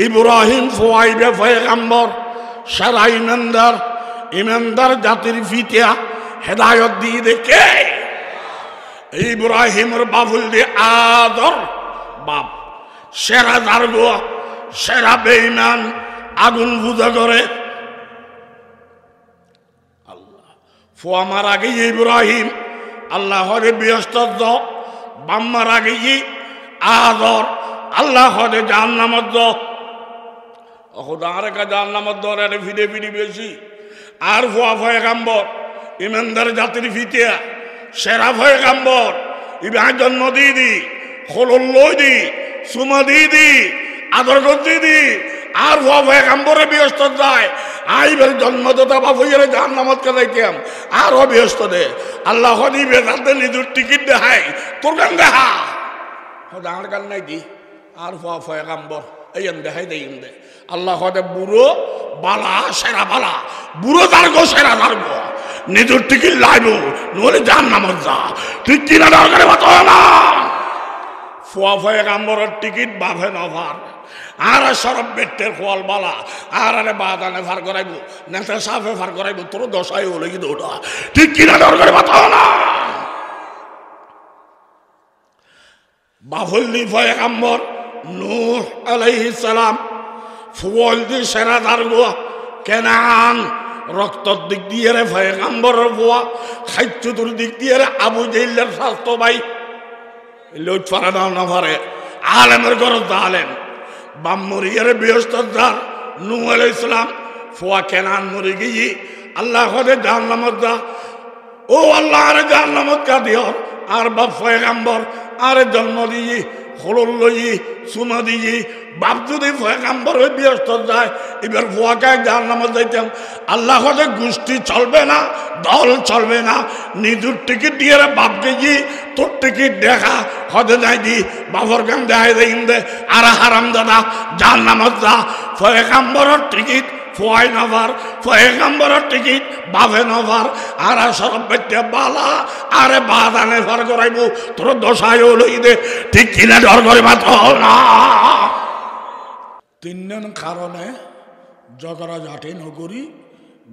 ইব্রাহিম ফুয়াইবে পয়গম্বর সারা ইমানদার জাতির ফিতিয়া হেদায়ত দিয়ে দেখে ইব্রাহিমের বাবুল দিয়ে আদর বাপ সেরা দারগোয়া সেরা বেঈমান আগুন পূজা করে আল্লাহ ফুয়া মার আগে ইব্রাহিম আল্লাহ হরে ব্যস্ত বাম্মার আগে আদর আল্লাহ হরে জাহান্নামত খোদার কা জাহান্নামত দরে ফিরে ফিরে বেশি আর ফুয়া পয়গম্বর ইমানদার জাতির ফিতিয়া সেরা পয়গম্বর ইব্রাহিম জন্ম দিয়ে দি খোলল্লই দি সুমা দিয়ে দি আদর করতে দি আর ফুয়া পয়গম্বরে ব্যস্ত যায় আইবের জন্মদাতা বাবুয়ের জাহান্নামত কে যাইতাম আরো ব্যস্ত দে আল্লাহ হনি বেজাতে নিজের টিকিট দেখাই তোর গান দেখা খোদার গান নাই দি আর ফুয়া পয়গম্বর এই দেখাই দেই দে আল্লাহ হদে বুড়ো বালা সেরা বালা বুড়ো দার্গো সেরা দার্গো নিজের টিকিট লাইব নলে জাহান্নামত যা ঠিক কিনা দরকারে বাতো না ফুয়া পয়গম্বরের টিকিট বাফে নভার আর সরব বেটের খোয়াল বালা আর আরে বাদানে ফার করাইব নেতা সাফে ফার করাইব তোর দশাই হলে কি দৌড়া ঠিক কিনা দরকারে বাতো না বাফুল্লি পয়গম্বর নূহ আলাইহিস সালাম ফুয়াল দি সেরা দারগো কেনান রক্তর দিক দিয়ে রে পয়গম্বরের ফুয়া খাইচ্ছুতুর দিক দিয়ে রে আবু জাইলের স্বাস্থ্য ভাই লোট ফারা দাও না ফারে আলেমের গরজ আলেম বাম্মরিয়ার বৃহস্পতিবার নূহ আলাইহিস সালাম ফুয়া কেনান মরে গিয়ে আল্লাহ হদে জাহান্নামত যা ও আল্লাহ আরে জাহান্নামত কা দিও আর বাপ পয়গম্বর আরে জন্ম দিয়ে খোলল লই সুমা দিয়ে বাপ যদি পয়গম্বর হয়ে ব্যস্ত যায় এবার ফুয়াকে জাহান্নামত যাইতাম আল্লাহ হদে গোষ্ঠী চলবে না দল চলবে না নিজের টিকিট দিয়ে বাপকে গিয়ে তোর টিকিট দেখা হদে যাই দি বাবর গান দেখাই দেই দে আর হারাম দাদা জাহান্নামত যা পয়গম্বরের টিকিট ফুয়াই নভার পয়গম্বরের টিকিট বাভে নভার আর সরব বেটে বালা আরে বাদানে ফার করাইব তোর দশায় লই দে ঠিক কিনা ডর করে মাত্র না তিন কারণে জগরা জাতি নগরী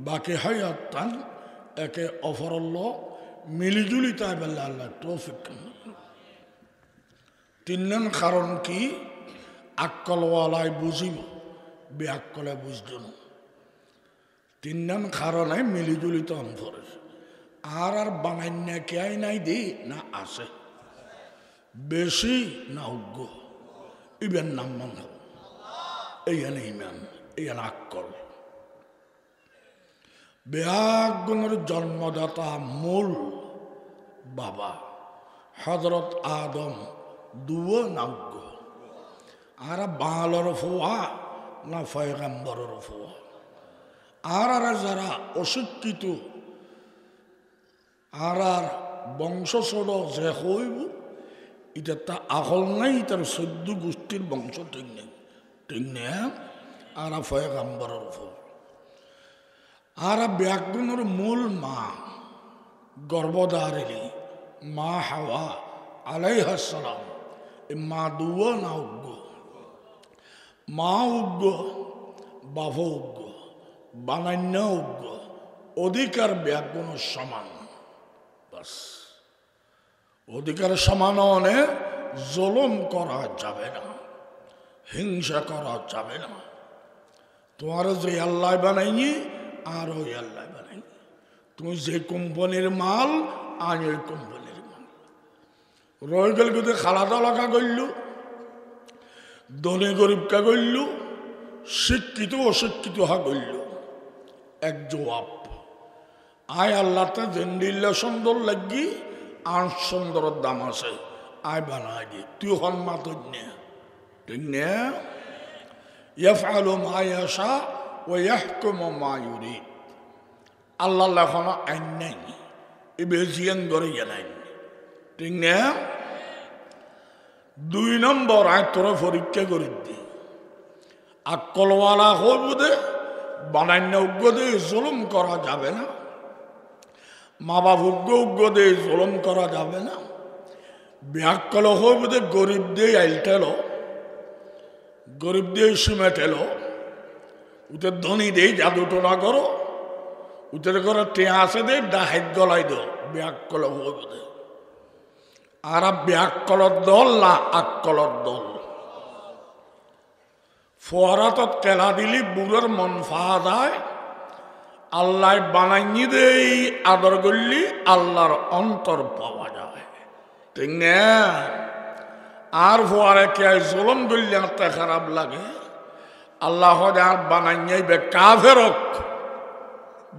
বাকি হয় অত্যান একে অফরল্য মিলিজুলি তাই বেলা আল্লাহ তৌফিক তিন কারণ কি আক্কলওয়ালায় বুঝিব বেআক্কলে বুঝত না তিন কারণে মিলিজুলি তো অন্তরে আর বানাইনা কে নাই দি না আছে বেশি না অজ্ঞ ইবেন নাম মান এইখানে ইমান এইখানে আক্কল বেআগুনের জন্মদাতা মূল বাবা হযরত আদম দুও না অজ্ঞ আর বালর ফুয়া না পয়গম্বরের ফুয়া আর যারা অশিক্ষিত আর বংশ ছোট যে হইব এটা তা আহল নাই তার 14 গোষ্ঠীর বংশ ঠিক নেই আর পয়গম্বরের ফুয়া আর ব্যাগুনের মূল মা গর্ভধারিণী মা হাওয়া আলাইহিস সালাম মা দুও না অজ্ঞ মা উগ্র বাবা উগ্র বানান্য উগ্র অধিকার ব্যাগুণ সমান বাস অধিকার সমান হলে জুলুম করা যাবে না হিংসা করা যাবে না তোমার যে আল্লাহ বানাইনি আর ওই আল্লাহ বানাইনি তুমি যে কোম্পানির মাল আর ওই কোম্পানির মাল রয়ে গেল কিন্তু খালাদা লাগা করল ধনী গরিবকা করল শিক্ষিত অশিক্ষিত হা করল এক জবাব আয় আল্লাহতে জেন্ডিল্লা সুন্দর লাগি আর সুন্দরের দাম আছে আয় বানাই দি তুই হন মা তোর ঠিক না ইয়াফআলু মা ইয়াশা ওয়া ইয়াহকুমু মা ইউরিদ আল্লাহ লেখনা আইন নাই এ বেজিয়ান করে জানাই ঠিক না 2 নম্বর আয় তোরা পরীক্ষা করে দি আকলওয়ালা হইবুদে বানান্য উগ্র দিয়ে জুলুম করা যাবে না মা বাপ উগ্র দিয়ে জুলুম করা যাবে না ব্যাকল হইবুদে গরিব দিয়ে আইলটেল গরিব দিয়ে সিমেট এলো উঠে ধনী দেই জাদু টোনা করো উঠের করে টেয়া আছে দে ডাহাইত গলাই দো ব্যাগ কল দে আর ব্যাগ কলর দল না আক কলর দল ফোয়ারাত কেলা দিলি বুড়োর মন ফাহা যায় আল্লাহ বানাইনি দেই আদর করলি আল্লাহর অন্তর পাওয়া যায় ঠিক না আর ফোয়ারে কে জুলুম করলি আত্মা খারাপ লাগে আল্লাহ আর বানাইনি বে কাফেরক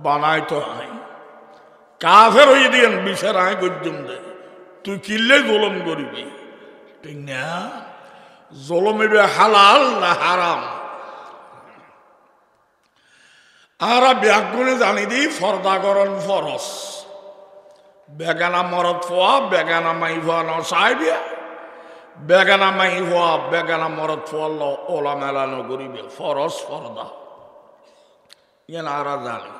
বানাই তো হয় কাফের হয়ে দিয়েন বিষের আয় গজ্জুম দে তুই কিনলে জুলুম করবি ঠিক না জুলুম এবে হালাল না হারাম আর ব্যাগুনে জানি দিই ফর্দাকরণ ফরস বেগানা মরদ ফোয়া বেগানা মাই ফোয়া ন সাহেবিয়া বেগানা মাই ফোয়া বেগানা মরদ ফোয়া ওলা মেলানো করিবে ফরস ফর্দা ইয়ে আরা জানি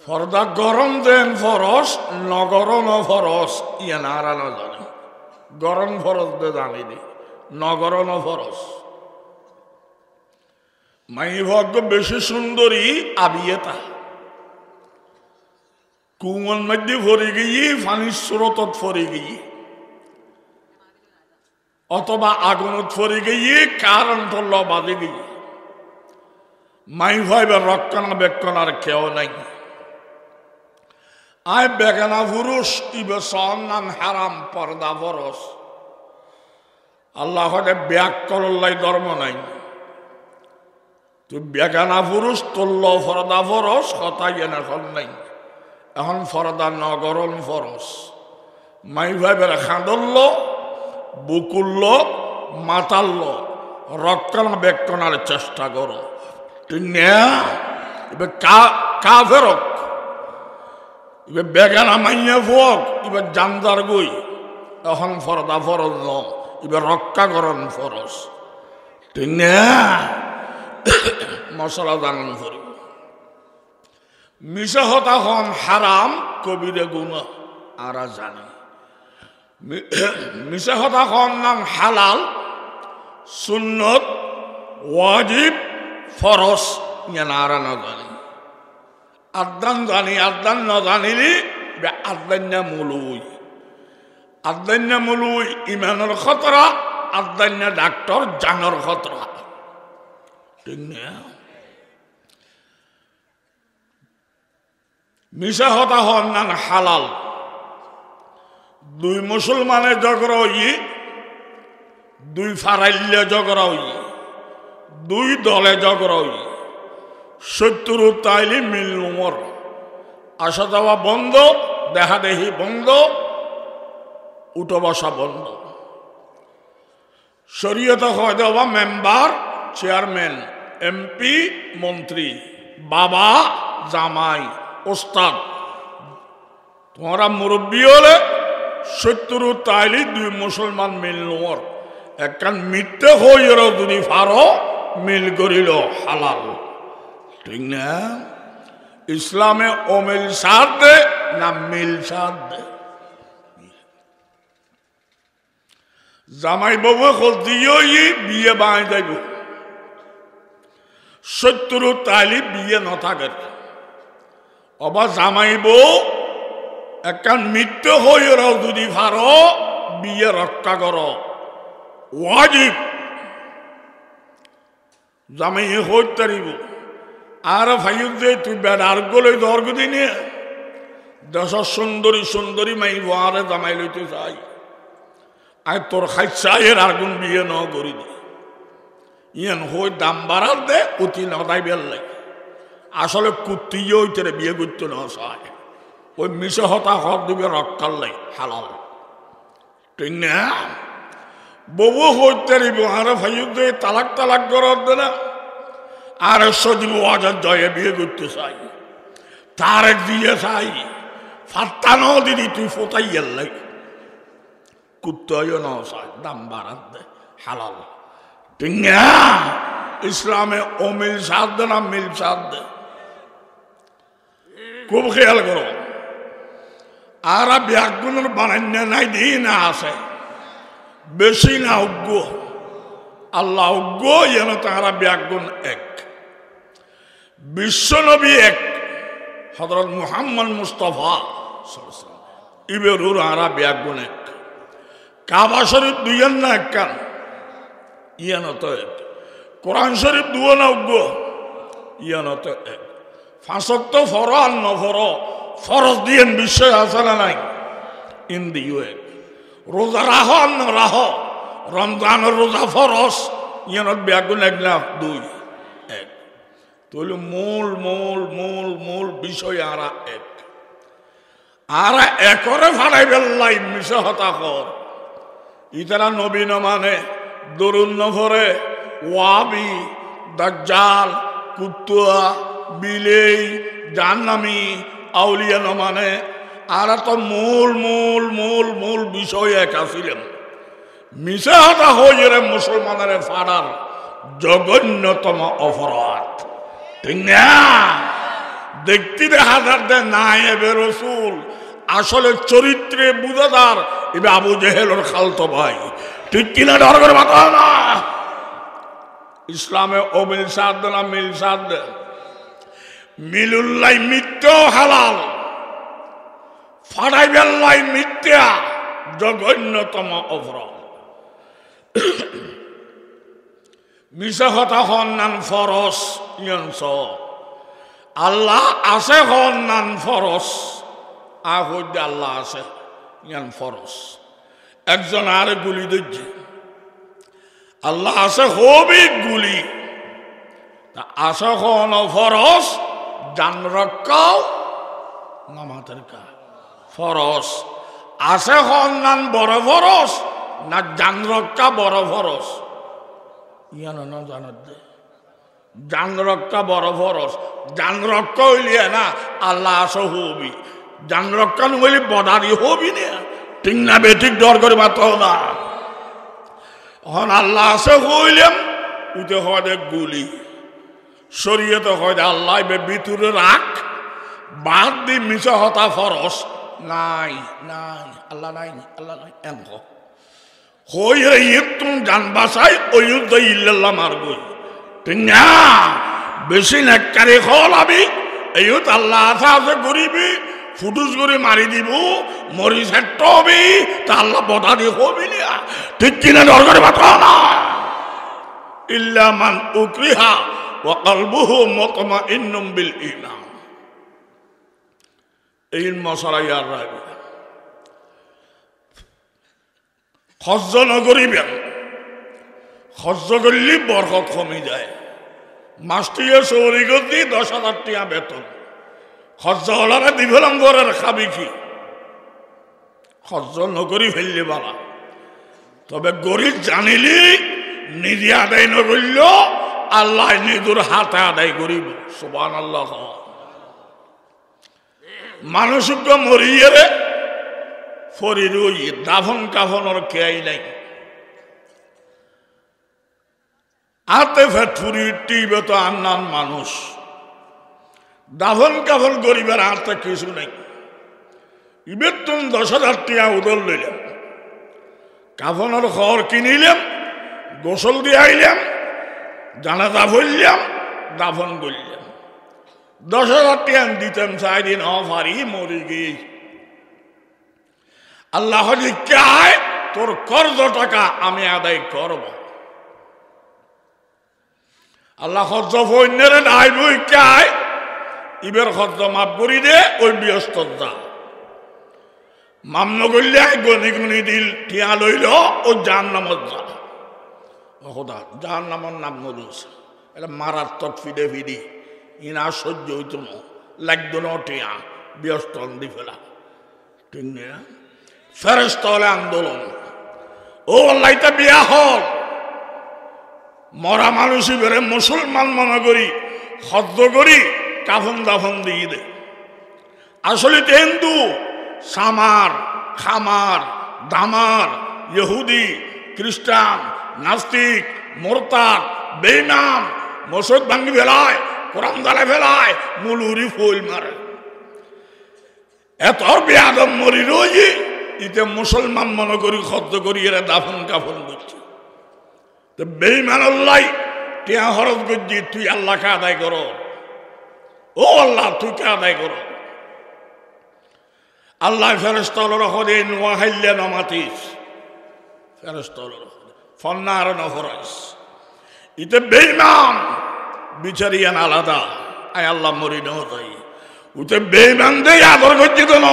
ফর্দা গরম দেন ফরস নগরণ ফরস ইয়ে আরা না জানি গরম ফরস দে জানি দি নগরণ ফরস মাই ভাগ্য বেশি সুন্দরী আবিয়েতা কুমন মধ্যে ভরে গিয়ে পানির স্রোতত ফরে গিয়ে অথবা আগুনত ফরে গিয়ে কারণ ধরল বাজে গিয়ে মাই ভাইবার রক্ষণা বেক্ষণার কেউ নাই আয় বেগানা পুরুষ ইবে সন নাম হারাম পর্দা ফরস আল্লাহ ব্যাগ করল্লাই ধর্ম নাই তুই বেগানা পুরুষ তোল্ল ফরদা ফরস কথা এখন নাই এখন ফরদা নগরণ ফরস মাই ভাইবের খাঁদল্ল বুকুল্ল মাতাল্ল রক্ষণাবেক্ষণার চেষ্টা করো তুই এবার কাফেরক এবার বেগানা মাইয়া ফোক এবার জানদার গই এখন ফরদা ফরজ ন এবার রক্ষাকরণ ফরস তুই মশলা জানান করি মিশা হতা হন হারাম কবিরে গুণা আরা জানে মিশা হতা হন নাম হালাল সুন্নত ওয়াজিব ফরস আরা না জানি আদান জানি আদান না জানিলি আদান্যা মুলুই ইমানের খতরা আদান্যা ডাক্তার জানর খতরা ঠিক না মিশা হতা হন নান হালাল দুই মুসলমানের ঝগড়া হই দুই ফারাইল্য ঝগড়া হই দুই দলে ঝগড়া হই শত্রু তাইলি মিল উমর আসা যাওয়া বন্ধ দেখা দেখি বন্ধ উঠো বসা বন্ধ শরীয়ত হয় দেওয়া মেম্বার চেয়ারম্যান এমপি মন্ত্রী বাবা জামাই ওস্তাদ তোমরা মুরব্বী হলে শত্রু তাইলি দুই মুসলমান মিল নোর একখান মিথ্যে হইর যদি ফারো মিল করিল হালাল ঠিক না ইসলামে অমিল সাথ দে না মিল সাথ দে জামাই বাবু খোঁজ দিয়ে বিয়ে বাঁই যাইব শত্রু তাইলি বিয়ে ন থাকে অবা জামাইব একখান মৃত্যু হইরাও যদি ভারো বিয়ে রক্ষা কর ওয়াজিব জামাই হইতে পারিব আর ভাইও যে তুই বেড়ার গলে দর্গ দিনে দেশ সুন্দরী সুন্দরী মাইব আরে জামাই লইতে চাই আয় তোর খাইছাইয়ের আগুন বিয়ে ন করি দি ইয়ান হই দাম বাড়ার দে অতি নদাই বেললে আসলে কুত্তিয়ে হইতে বিয়ে করতে না চায় ওই মিশে হতা হক দিবে রক্ষার লাই হালাল ঠিক না বউ হইতে রিব আর ভাইও দে তালাক তালাক করার দে না আর সজীব ওয়াজার জয়ে বিয়ে করতে চাই তার দিয়ে চাই ফাত্তানো দিদি তুই ফোটাই লাই কুত্তয় ন চাই দাম বাড়ার দে হালাল ঠিক না ইসলামে অমিল সাথ দে না মিল সাথ দে খুব খেয়াল করো আর ব্যাগুনের বানান্য নাই দিই না আছে বেশি না অজ্ঞ আল্লাহ গো যেন তাহারা ব্যাগুণ এক, বিশ্বনবী এক, হযরত মুহাম্মদ মুস্তাফা ইবেরুর আরা ব্যাগুণ এক, কাবা শরীফ দুইয়ের না একখান ইয়ানো তো এক, কোরআন শরীফ দুও না গো ইয়ানো তো এক, ফাঁসক তো ফর আর নফর ফরজ দিয়েন বিশ্ব আছে না নাই ইন দিও এক, রোজা রাহ আর ন রাহ রমজানের রোজা ফরজ ইয়ানত ব্যাগুণ এক না দুই এক, তাহলে মূল মূল মূল মূল বিষয় আরা এক, আরা একরে ফাড়াই বেল্লাই মিশে হতাকর ইতারা নবী ন মানে দরুন নফরে ওয়াবি দাজ্জাল কুত্তুয়া বিলেই জাহান্নামী আউলিয়া ন মানে আরা তো মূল মূল মূল মূল বিষয় এক আসিলেন, মিশে হতা হয়ে মুসলমানের ফাড়ার জঘন্যতম অপরাধ, ঠিক না? দেখতে দেখা যাচ্ছে নায়েবে রাসূল আসলে চরিত্রে বুঝাদার এবার আবু জেহেলের খালতো ভাই, ঠিক কিনা? ডর করে মাথা না ইসলামে ও মিল সাদ না মিল সাদ, মিলুল্লাহ মিথ্যা হালাল, ফাড়াই বেল্লাই মিথ্যা জঘন্যতম অপরাধ। মিশা কথা হন নান ফরস ইয়ানস আল্লাহ আছে হন নান ফরস আহদ্দে আল্লাহ আছে ইয়ান ফরস, একজন আরে গুলি দিচ্ছে আল্লাহ আছে হবি গুলি, আছে হন ফরস জান রক্ষাও নামাতের কা ফরস, আছে হন নান বড় ফরস না জান রক্ষা বড় ফরস ইয়ানো না জানার দে, জান রক্ষা বড় ফরস, জান রক্ষা হইলিয়ে না আল্লাহ আসো হবি, জান রক্ষা নহলে বদারি হবি না, ঠিক না বেঠিক? ডর করে মাত্র না হন আল্লাহ আসে হইলাম উঠে হয় গুলি, শরীয়তে হয় আল্লাহ ভিতরে রাখ, বাদ দি মিশা হতা ফরস নাই নাই আল্লাহ নাই আল্লাহ নাই এম হয়ে তুমি জান বাসাই ওই ইল্লাল্লাহ মারবই, ঠিক না? বেশি নেককারি হল আমি এই আল্লাহ আছে আছে গরিবি ফুটুস করে মারি দিব মরি সেট হবি তা আল্লাহ বদা দিয়ে হবি না, ঠিক কিনা? দরকারে বাতা না ইল্লা মান উকরিহা ওয়া কলবুহু মুতমাইন্নুম বিল ঈমান, এই মশলা ইয়ার রাখবে হজ্জ নগরিবেন, হজ্জ করলে বরকত কমে যায়, মাসটিয়ে চৌরি করতে 10,000 টাকা বেতন, হজ্জ হলারে দিলাম ঘরের খাবি কি, হজ্জ নগরি ফেললে বালা, তবে গরিব জানিলি নিজে আদায় নকরল আল্লাহ নিজের হাতে আদায় করিব, সুবহানাল্লাহ। মানুষকে মরিয়ে রে ফরি রই দাফন কাফনের খেয়াই নাই, আতে ফেটফুরি টিবে তো আন্নান মানুষ, দাফন কাফন গরিবের হাতে কিছু নাই, ইবের তুমি 10,000 টাকা উদল লইলাম, কাফনের খড় কিনিলাম, গোসল দিয়ে আইলাম, জানাজা পড়লাম, দাফন করলাম, 10,000 টাকা দিতাম 4 দিন অফারি মরি গিয়ে, আল্লাহ কায় তোর কর্জ টাকা আমি আদায় করব, আল্লাহ খরচ ফৈন্যরে নাই বই কায় ইবের খরচ মাফ করি দে, ওই ব্যস্ত যা মামন করলে গনি গনি দিল টিয়া লইল ও জাহান্নামত যা, খোদা জাহান্নামর নাম নলুস, এটা মারাত্মক ফিডে ফিডি ইনা সহ্য হইত না, লাগতো না টিয়া ব্যস্ত দি ফেলা, ঠিক না? ফেরেশত হলে আন্দোলন, ও আল্লাহটা বিয়া হল মরা মানুষই বেড়ে মুসলমান মনে করি হদ্দ করি কাফন দাফন দিয়ে দে, আসলে তো হিন্দু সামার খামার দামার ইহুদি খ্রিস্টান নাস্তিক মোরতাদ বেঈমান মসজিদ ভাঙ্গি ফেলায়, কোরআন জ্বালা ফেলায়, মুলুরি ফুল মারে, এত বেয়াদব মরি রোজি ইতে মুসলমান মনে করি খদ্দ করি এরা দাফন কাফন করছে, তো বেঈমান আল্লাহ টিয়া হরজ গজ্জি তুই আল্লাহকে আদায় করো, ও আল্লাহ তুই কে আদায় করো। আল্লাহ ফেরেশতা হলে নোয়াহাইল্লা নমাতিস ফেরেশতা ফন্নার নহরাইস ইতে বেঈমান বিচারিয়ান আলাদা আয় আল্লাহ মরি ন যাই উতে বেঈমান দেই আদর গজ্জি দেন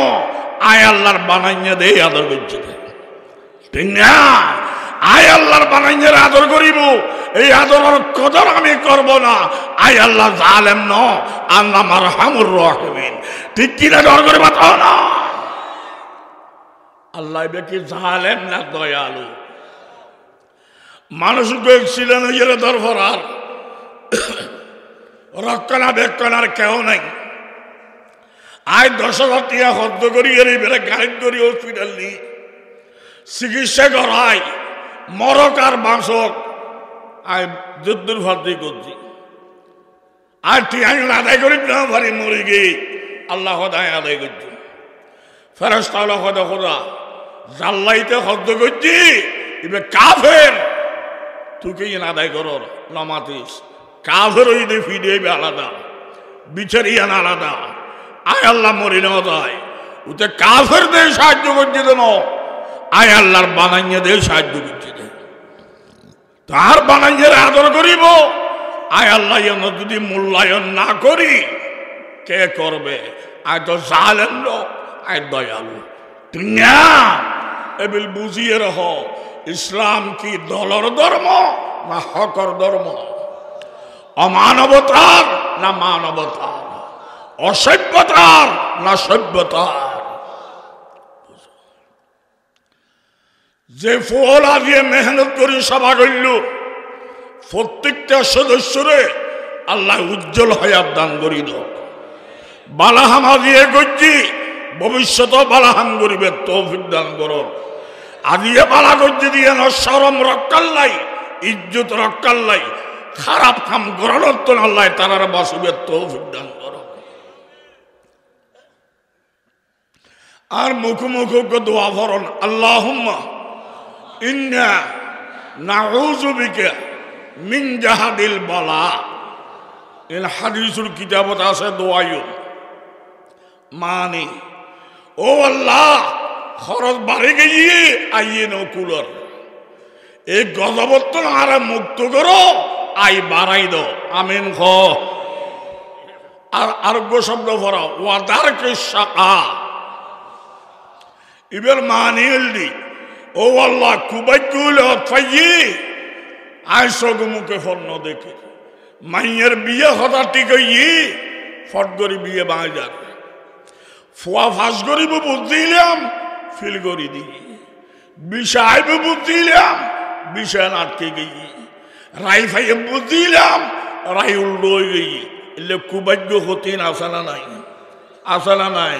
আয় আল্লাহর বানাইয়া দেই আদর গজ্জি দেন ঠিক না। আয় আল্লাহর বানাইয়ের আদর করিব, এই আদরের কদর আমি করব না। আয় আল্লাহ জালেম ন, আল্লাহ মারহামুর রাহিমিন, ঠিক কিনা ডর করে বাতাও না। আল্লাহ কি জালেম না দয়ালু? মানুষ ছিলেন ইয়ে দরফরার রক্ষণা বেক্ষণার কেউ নাই। আয় 10,000 টাকা খরচ করি বেড়ে গাড়ি করি হসপিটাল নি চিকিৎসা করাই মরক আর বাঁচক আয় যদ্দুর ফার্দি করছি আর ঠিক আদায় করি না ভারি মরি গিয়ে আল্লাহ খোদায় আদায় করছি। ফেরেশতা খোদা খোদা জাল্লাইতে খরচ করছি এবার কাফের তুই কে আদায় কর নমাতিস কাফের ওই দিয়ে ফিরে আলাদা বিচারিয়ান আলাদা। আয় আল্লাহ মরি না যায় ওতে কাফের দিয়ে সাহায্য করছে দেন, আয় আল্লাহর বানাইয়া দিয়ে সাহায্য করছে দেন, তার বানাইয়ের আদর করিব। আয় আল্লাহ যদি মূল্যায়ন না করি কে করবে? আয় তো জালেম লোক, আয় দয়ালু ঠিক না। এবিল বুঝিয়ে রহ ইসলাম কি দলর ধর্ম না হকর ধর্ম, অমানবতার না মানবতার, অসভ্যতার না সভ্যতার। যে ফোলা দিয়ে মেহনত করে সভা করল প্রত্যেকটা সদস্যরে আল্লাহ উজ্জ্বল হয়াত দান করি দাও। বালাহামা দিয়ে গজ্জি ভবিষ্যত বালাহাম করিবে তৌফিক দান করো। আদিয়ে বালা গজ্জি দিয়ে না শরম রক্ষাল্লাই ইজ্জত রক্ষাল্লাই খারাপ কাম করানোর তো আল্লাহ তারা বাসিবে তৌফিক দান করো। আর মুখোমুখি দোয়া ভরণ আল্লাহুম্মা ইন্না নাউযু বিকা মিন জাহাদিল বালা। এর হাদিসুল কিতাবত আছে দোয়ায়ু মানে ও আল্লাহ খরচ বাড়ে গিয়ে আইয়ে নো কুলর এই গজবর্তন আর মুক্ত করো আই বাড়াই দাও আমিন খ। আর আরোগ্য শব্দ ভরা ওয়াদার কৃষা এবার মানিলি ও আল্লাহ কুবাইকুল ফাইয়ে আইসগ মুখে ফর্ণ দেখে মাইয়ের বিয়ে হতা টিকে ফট করি বিয়ে বাঁ যাবে ফুয়া ফাঁস করিব বুঝিলাম ফিল করি দিই বিষাইব বুঝিলাম বিষয় আটকে গেই রাই ফাইয়ে বুঝিলাম রাই উল্টো গেই এলে কুবাইজ্য হতিন আসানা নাই আসানা নাই।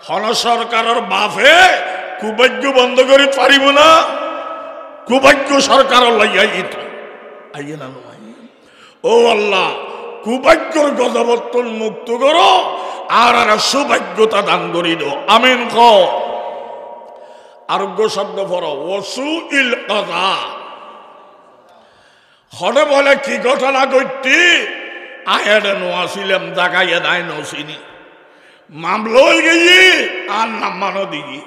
হন সরকারের বাপে কুবাইজ্য বন্ধ করে পারিব না, কুবাইজ্য সরকার লাইয়াই তো আইয়ে না নয়। ও আল্লাহ কুবাইজ্যর গজবর্তন মুক্ত করো আর সৌভাগ্যতা দান করি দো আমিন খ। আরোগ্য শব্দ পড়ো ওসু ইল কাজা হরে বলে কি ঘটনা করতি আয়ারে নোয়াছিলাম জাগাইয়া নাই নসিনি মামলা হয়ে গেছি আর নাম্মানো দিগি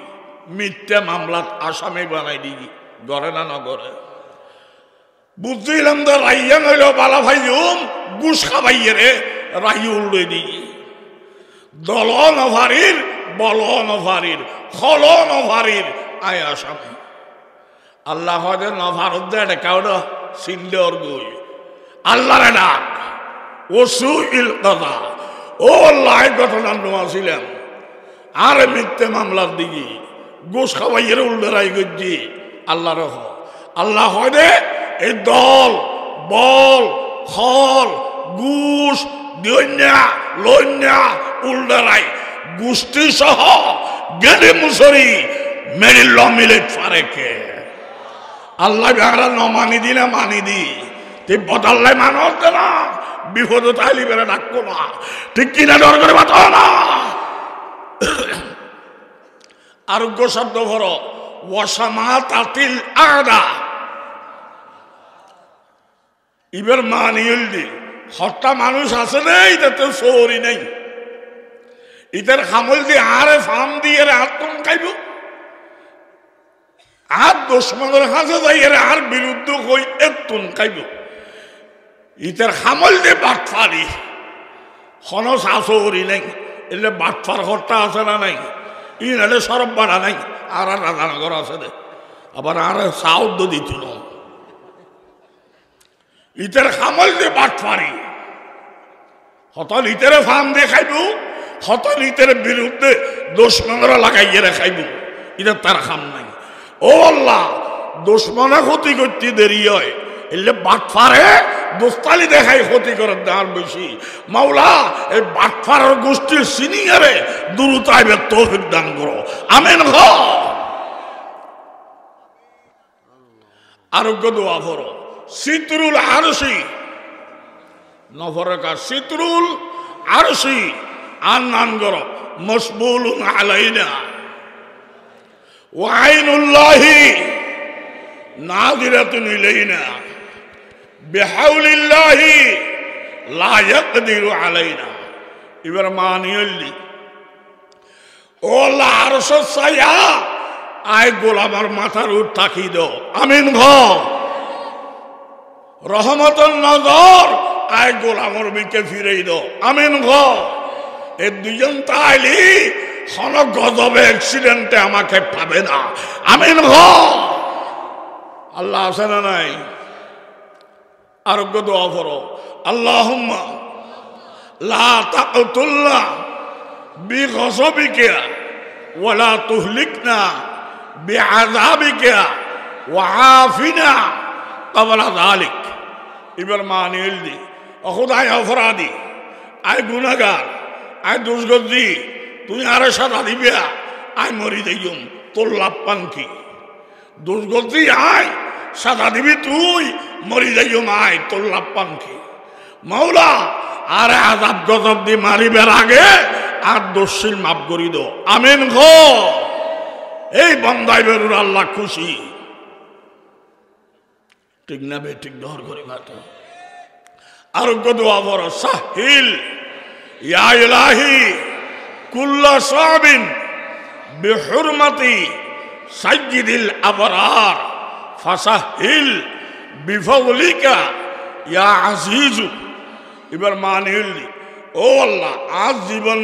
মিথ্যা মামলাত আসামি বানাই দিগি গড়ে না নগরে বুঝছিলাম তো রাইয়া নইল বালা ভাইম গুস খাবাইয়ে রে রাই উল্লে দিগি দল নভারির বল নভারির খল নভারির আয় আসামি আল্লাহ হজে নভারত দেয় কাউডা সিন্ধে ওর গই আল্লাহরে ডাক ওসু ইল কাজা ও আল্লাহ ঘটনা নোয়াছিলাম আর মিথ্যে মামলার দিকে গোস খাওয়াইয়ের উল্লেরাই গজ্জি আল্লাহ রহ আল্লাহ হয় দে এই দল বল খল গুস দৈন্যা লন্যা উল্লেরাই গোষ্ঠী সহ গেলে মুসরি মেরি লমিলে ফারেকে আল্লাহ বেহারা ন মানি দি না মানি দি তুই বদল্লাই মানুষ দে না বিপদ তাইলি বেড়ে ডাকবো না ঠিক কিনা ডর করে বাঁচাও না। আরোগ্য শব্দ ভর ওয়াসামা তাতিল আদা ইবার মানিল দি হত্যা মানুষ আছে না এটাতে সৌরি নেই ইতার খামল দিয়ে আরে ফাম দিয়ে আত্ম খাইব আর দুশ্মনের কাছে যাই আর বিরুদ্ধ হই এতুন খাইব ইতার খামল দিয়ে বাটফারি হন শাসরি নাই এলে বাটফার হত্যা আছে না নাই ই নালে সরব বাড়া নাই আর রাধানগর আছে দে আবার আর সাউদ্দ দিছিল ইতার খামল দিয়ে বাটফারি হতল ইতারে ফাম দিয়ে খাইব হতল ইতার বিরুদ্ধে দুশ্মনরা লাগাইয়ে খাইব এটা তার খাম নাই ও আল্লাহ দুশ্মনে ক্ষতি করতে দেরি হয় এলে বাটফারে দোস্তালি দেখাই ক্ষতি করার দাঁড় বেশি মাওলা এই বাটফারের গোষ্ঠীর সিনিয়রে দ্রুত আইবে তৌফিক দান করো আমিন হ আরোগ্য দোয়া করো সিতরুল আরশি নফরকা সিতরুল আরশি আর নান করো মসবুলুন আলাইনা ওয়াইনুল্লাহি নাযিরাতুন ইলাইনা বিহাউলিল্লাহি লা ইয়াকদিরু আলাইনা এবার মানিয়লি ও আল্লাহ আরশ ছায়া আয় গোলামার মাথার উপর তাকি দাও আমিন ভ রহমতের নজর আয় গোলামর বিকে ফিরেই দাও আমিন ভ এই দুজন তাইলি হন গজবে অ্যাক্সিডেন্টে আমাকে পাবে না আমিন ভ আল্লাহ আছে না নাই আরোগ্য দোয়া করো আল্লাহুম্মা লা তাকতুলনা বিগযবিকা ওয়ালা তুহলিকনা বিআযাবিকা ওয়াআফিনা ক্বাবলা যালিক এবার মানিল দি ও খোদাই অপরাধী আয় গুনাহগার আয় দুষ্গতি তুই আরে সাদা দিবে আয় মরি যাইম তোর লাভ পান কি দুষ্গতি আয় সাদা দিবি তুই মরি যাইম আয় তোর লাভ পান কি মাওলা আরে আযাব গজব দি মারিবার আগে আর দোষীর মাফ করি দো আমিন গ এই বন্দাই বেরুর আল্লাহ খুশি ঠিক না বে ঠিক ধর করে মাতো আরোগ্য দোয়া বড় সাহিল ইয়া ইলাহি কুল্লা সাবিন বিহুরমাতি সাইয়্যিদিল আবরার ফাসাহিল বিফাদলিকা ইয়া আজিজু এবার মানিল ও আল্লাহ আজ জীবন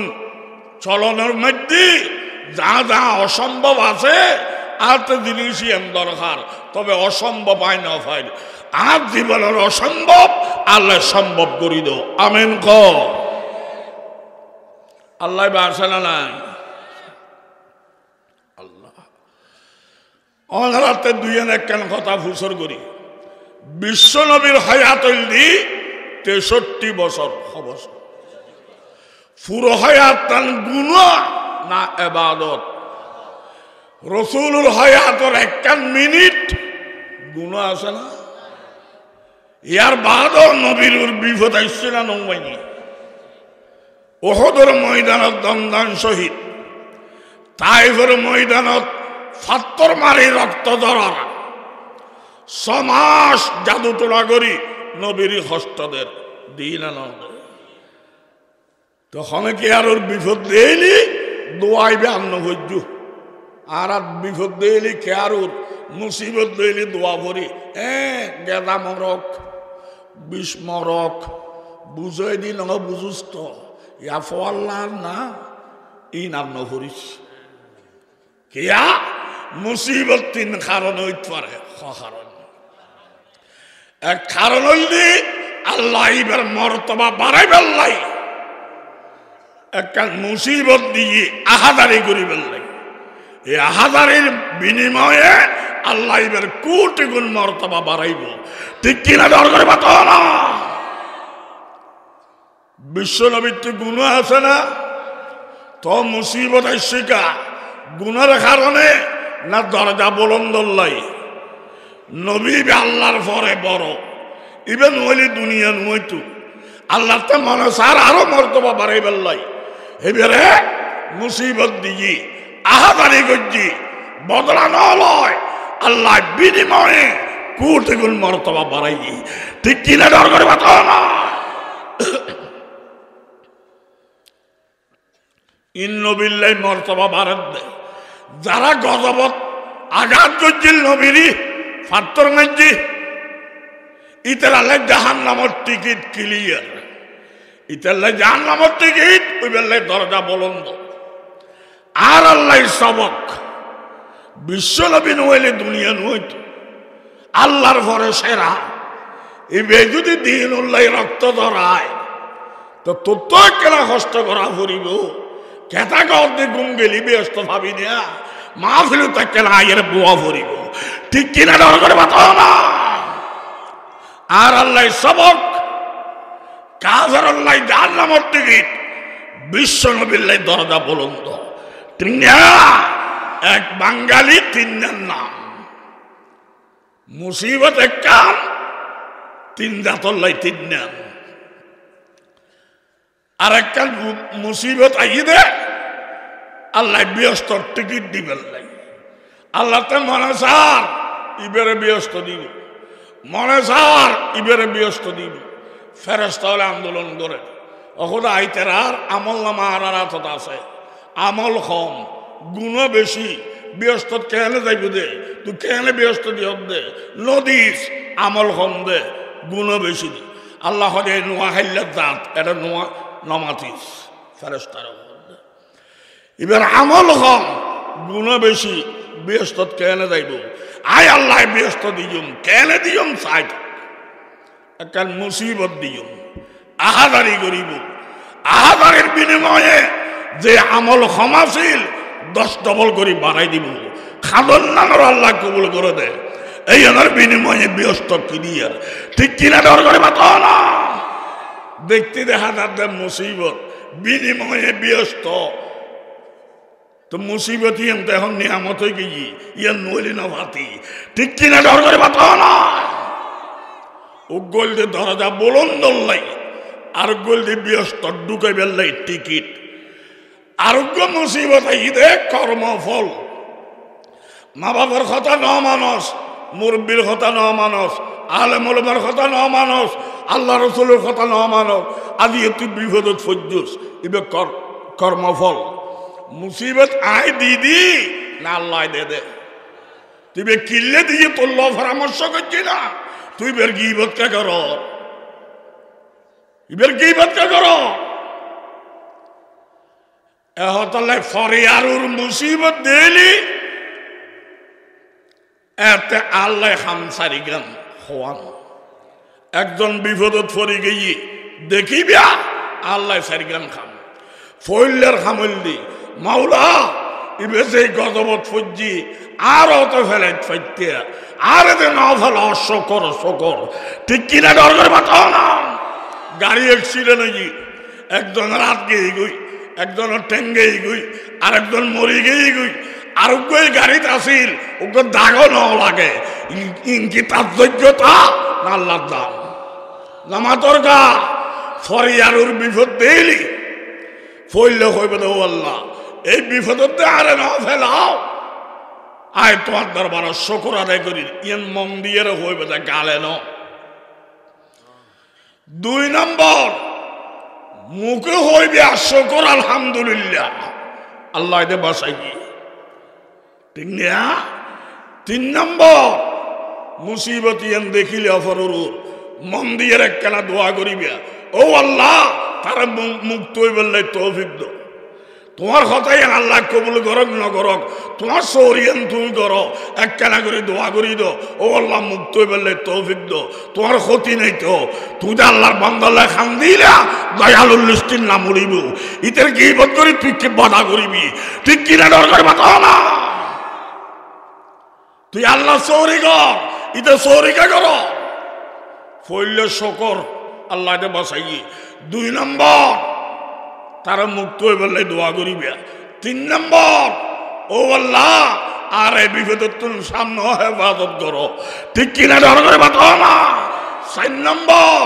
চলনের মধ্যে যা যা অসম্ভব আছে আর তো জিনিসই এম দরকার তবে অসম্ভব হয় না হয় আজ জীবনের অসম্ভব আল্লাহ সম্ভব করি দো আমিন ক আল্লাহ বাসে না নাই আল্লাহ অনরাতে দুই এক কেন কথা ফুসর করি বিশ্ব নবীর হায়াতল দি 63 বছর অবশ্য পুরো হায়াত তান গুনাহ না ইবাদত রসুলুর হায়াতর 1 মিনিট গুনাহ আছে না ইয়ার বাদও নবীর বিপদ আসছে না নৌবাইনি ওহদের ময়দানত দমদান শহীদ তাইফের ময়দানত ফাত্তর মারি রক্ত ধরা সমাস জাদু টোড়া করি নবীর হস্তদের দিন তখন কি আর ওর বিপদ দিলি দোয়াইবে আন্ন হইজ আর বিপদ দিলি কে আর ওর মুসিবত দিলি দোয়া ভরি গেদা মরক বিষ মরক বুঝাই দি ন বুঝুস তো ইয়া ফল্লাহ না ই নাম নভরিস কিয়া মুসিবত 3 কারণ হইতে পারে কারণ এক কারণ হইলি আল্লাহ এবার মর্তবা বাড়াই বেল্লাই একটা মুসিবত দিয়ে আহাদারি করি বেল্লাই এই আহাদারির বিনিময়ে আল্লাহ এবার কোটি গুণ মর্তবা বাড়াইব ঠিক কিনা দরকার পাতো না বিশ্ব নবীর তো গুনাহ আছে না তো মুসিবত শিকা গুনার কারণে না দরজা বলন্দল্লাই নবী আল্লাহর পরে বড় ইবেন ওইলি দুনিয়া নইতু আল্লাহ তো মনে সার আরো মর্তবা বাড়াই বেল্লাই এবারে মুসিবত দিয়ে আহাদারি করছি বদলা নয় আল্লাহ বিনিময়ে কোটি গুণ মর্তবা বাড়াই। ঠিক কিনা ডর করে বাঁচাও না। ইন্নবিল্লাই মর্তবা বাড়াত দেয়। যারা গজবত আঘাত করছিল নবীরি ফাত্তর নাজি ইতার আল্লাহ জাহান নামর টিকিট ক্লিয়ার। ইতাল্লাহ জাহান নামর টিকিট ওই বেলায় দরজা বলন্দ। আর আল্লাহ সবক বিশ্ব নবী নইলে দুনিয়া নইত আল্লাহর ঘরে সেরা। এবার যদি দিন উল্লাহ রক্ত ধরায় তো তোর তো কেনা কষ্ট করা ফুরিব। কেতা গর্দে গুম গেলি ব্যস্ত ভাবি না মা ফেলু তা কেনা আইয়ের বুয়া ফুরিব। ঠিক কিনা ডর করে বাঁচাও না। আর আল্লাহ সবক কাজের আল্লাহ জাহান্নামের টিকিট বিশ্ব নবীর দরজা বলন্দ। ঠিক না? এক বাঙালি তিনজন নাম মুসিবত এক কাম তিন জাতল্লাই তিন নাম। আর একটা মুসিবত আই দে আল্লাহ ব্যস্ত টিকিট দিবেন লাই। আল্লাহ তো মনে সার ইবেরে ব্যস্ত দিব, মনে সার ইবেরে ব্যস্ত দিব। ফেরেশতা হলে আন্দোলন করে ওখানে আইতের আর আমল নামা আর আছে আমল কম গুণ বেশি। ব্যস্ত কেনে যাইব দে তুই কেনে ব্যস্ত দিও দে নদীস আমল কম দে গুণ বেশি দি। আল্লাহ হলে নোয়া হাইলার দাঁত এটা নোয়া নমাতিস ফেরেশতার এবার আমল কম গুণ বেশি ব্যস্ত কেনে যাইব। আয় আল্লাহ ব্যস্ত দিজুম কেনে দিজুম চাই একটা মুসিবত দিজুম আহাদারি করিব। আহাদারের বিনিময়ে যে আমল ক্ষমাশীল 10 ডবল করে বাড়াই দিব। খাদন নামের আল্লাহ কবুল করে দে। এই আমার বিনিময়ে ব্যস্ত ক্লিয়ার। ঠিক কিনা ডর করে বাঁচাও না। দেখতে দেখা যাচ্ছে মুসিবত বিনিময়ে ব্যস্ত তো মুসিবত ইয়ান তো এখন নিয়ামত হয়ে গেছি ইয়ান নইলি না ভাতি। ঠিক কিনা ডর করে বাঁচাও না। ও গোলদে দরজা বলুন দল্লাই আর গোলদে ব্যস্ত ঢুকে বেললাই টিকিট। আরোগ্য মুসিবত ঈদে কর্মফল মা বাবার কথা ন মানুষ, মুরব্বীর কথা ন মানুষ, আলেম ওলামার কথা ন মানুষ, আল্লাহ রসুলের কথা ন মানুষ। আজি তুই বিপদত ফজ্জুস এবার কর্মফল মুসিবত আয় দিদি না আল্লাহ দে দে। তুই বে কিল্লে দিয়ে তোর পরামর্শ করছি না। তুই বের গিবত কে কর, এবার গিবত কে কর। এহতলে ফরিয়ারুর মুসিবত দিলি এতে আল্লাহ হামসারি গান হওয়ান। একজন বিপদত ফরি গিয়ে দেখিবিয়া আল্লাহ সারি গান খাম ফইলের খামল দি মাওলা ইবে সেই গজবত ফজ্জি আর অত ফেলে ফাইতে আর এতে না ফেলা শকর শকর। ঠিক কিনা ডর করে বাঁচাও না। গাড়ি অ্যাক্সিডেন্ট হয়ে একজন রাত গিয়ে গই, একজন টেঙ্গে গই, আর একজন মরি গিয়ে গই। আরোগ্য গাড়িতে আসিল ওকে দাগও ন লাগে। ইনকি তার যোগ্যতা না আল্লাহর দাম জামাতর গা ফরিয়ারুর বিপদ দিলি ফইলে হইবে ও আল্লাহ এই বিপদতে আরে না ফেলাও। আয় তোমার দরবার শকর আদায় করি ইন মন দিয়ে হইবে গালে ন। 2 নম্বর মুখে হইবে শকর আলহামদুলিল্লাহ আল্লাহ দে বাসাই। ঠিক না? 3 নম্বর মুসিবত ইয়ান দেখিলে অফরুর মন দিয়ে একখানা দোয়া করিবে ও আল্লাহ তারা মুক্ত হইবে তৌফিক দো। তোমার কথাই আল্লাহ কবুল করক না করক তোমার সরিয়ান তুমি করো একখানা করে দোয়া করি দো ও আল্লাহ মুক্ত হইবে তৌফিক দো। তোমার ক্ষতি নেই তো তুই তো আল্লাহর বান্দাল্লাহ খান দিলা দয়ালুর লিস্টির নাম উড়িব ইতের গীবত করি তুই কি বাধা করিবি। ঠিক কিনা ডর করে বাঁচাও না। তুই আল্লাহ সৌরি কর ইতে সৌরিকা কর ফইলে শকর আল্লাহ বাসাই। 2 নম্বর তারা মুক্ত হয়ে বললে দোয়া করিবে। 3 নম্বর ও আল্লাহ আর এই বিপদের তুমি সামনে হেফাজত করো। ঠিক কিনা ডর করে বাঁচাও না। 4 নম্বর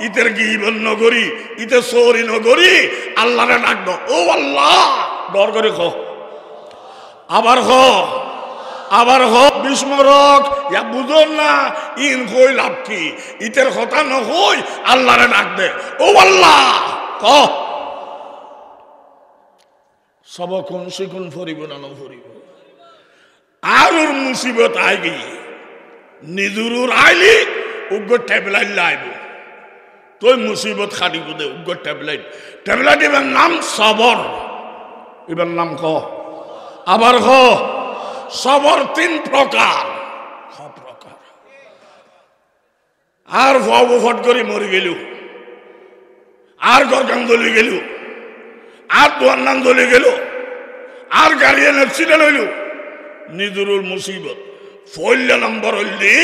ইতের গীবত নগরী ইতে সৌরি নগরী আল্লাহরে ডাক দো ও আল্লাহ ডর করে খো আবার খো আবার হোক বিস্মরক ইয়া বুঝুন না ইন কই লাভ কি ইতের কথা নকই আল্লাহরে ডাক দে ও আল্লাহ ক সব কোন শিকুন ফরিব না নফরিব আর ওর মুসিবত আই গই নিজুরুর আইলি উগ্র ট্যাবলেট লাইব তুই মুসিবত খাটিব দে উগ্র ট্যাবলেট ট্যাবলেট এবার নাম সবর এবার নাম ক আবার ক সবর 3 প্রকার আর ফট করে মরে গেল আর গরগান জ্বলে গেল আর তোয়ার নাম জ্বলে গেল আর গাড়িয়ান অ্যাক্সিডেন্ট হইল নিজুরুল মুসিবত 4 নম্বর হইলি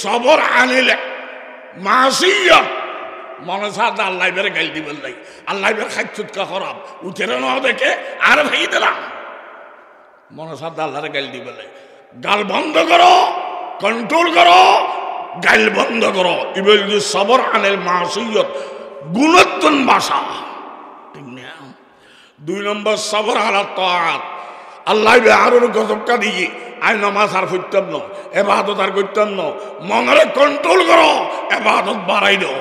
সবর আনিলে মাসিয়ত মনে সাথে আল্লাহ বের গাইল দিবেন নাই আল্লাহ বের খাইছুৎকা খরাব উঠেরে না দেখে আর ভাই দিলাম মনে সাথে আল্লাহরে গাইল দিবেন নাই গাল বন্ধ করো কন্ট্রোল করো গাইল বন্ধ করো ইবেল যে সবর আনিল মাসিয়ত গুণোত্তম ভাষা ঠিক না 2 নম্বর সবর আলা তাআত আল্লাহ আরোর গজবটা দিয়ে আই নামাজ আর পড়তাম না এবাদত আর করতাম না মনরে কন্ট্রোল করো এবাদত বাড়াই দাও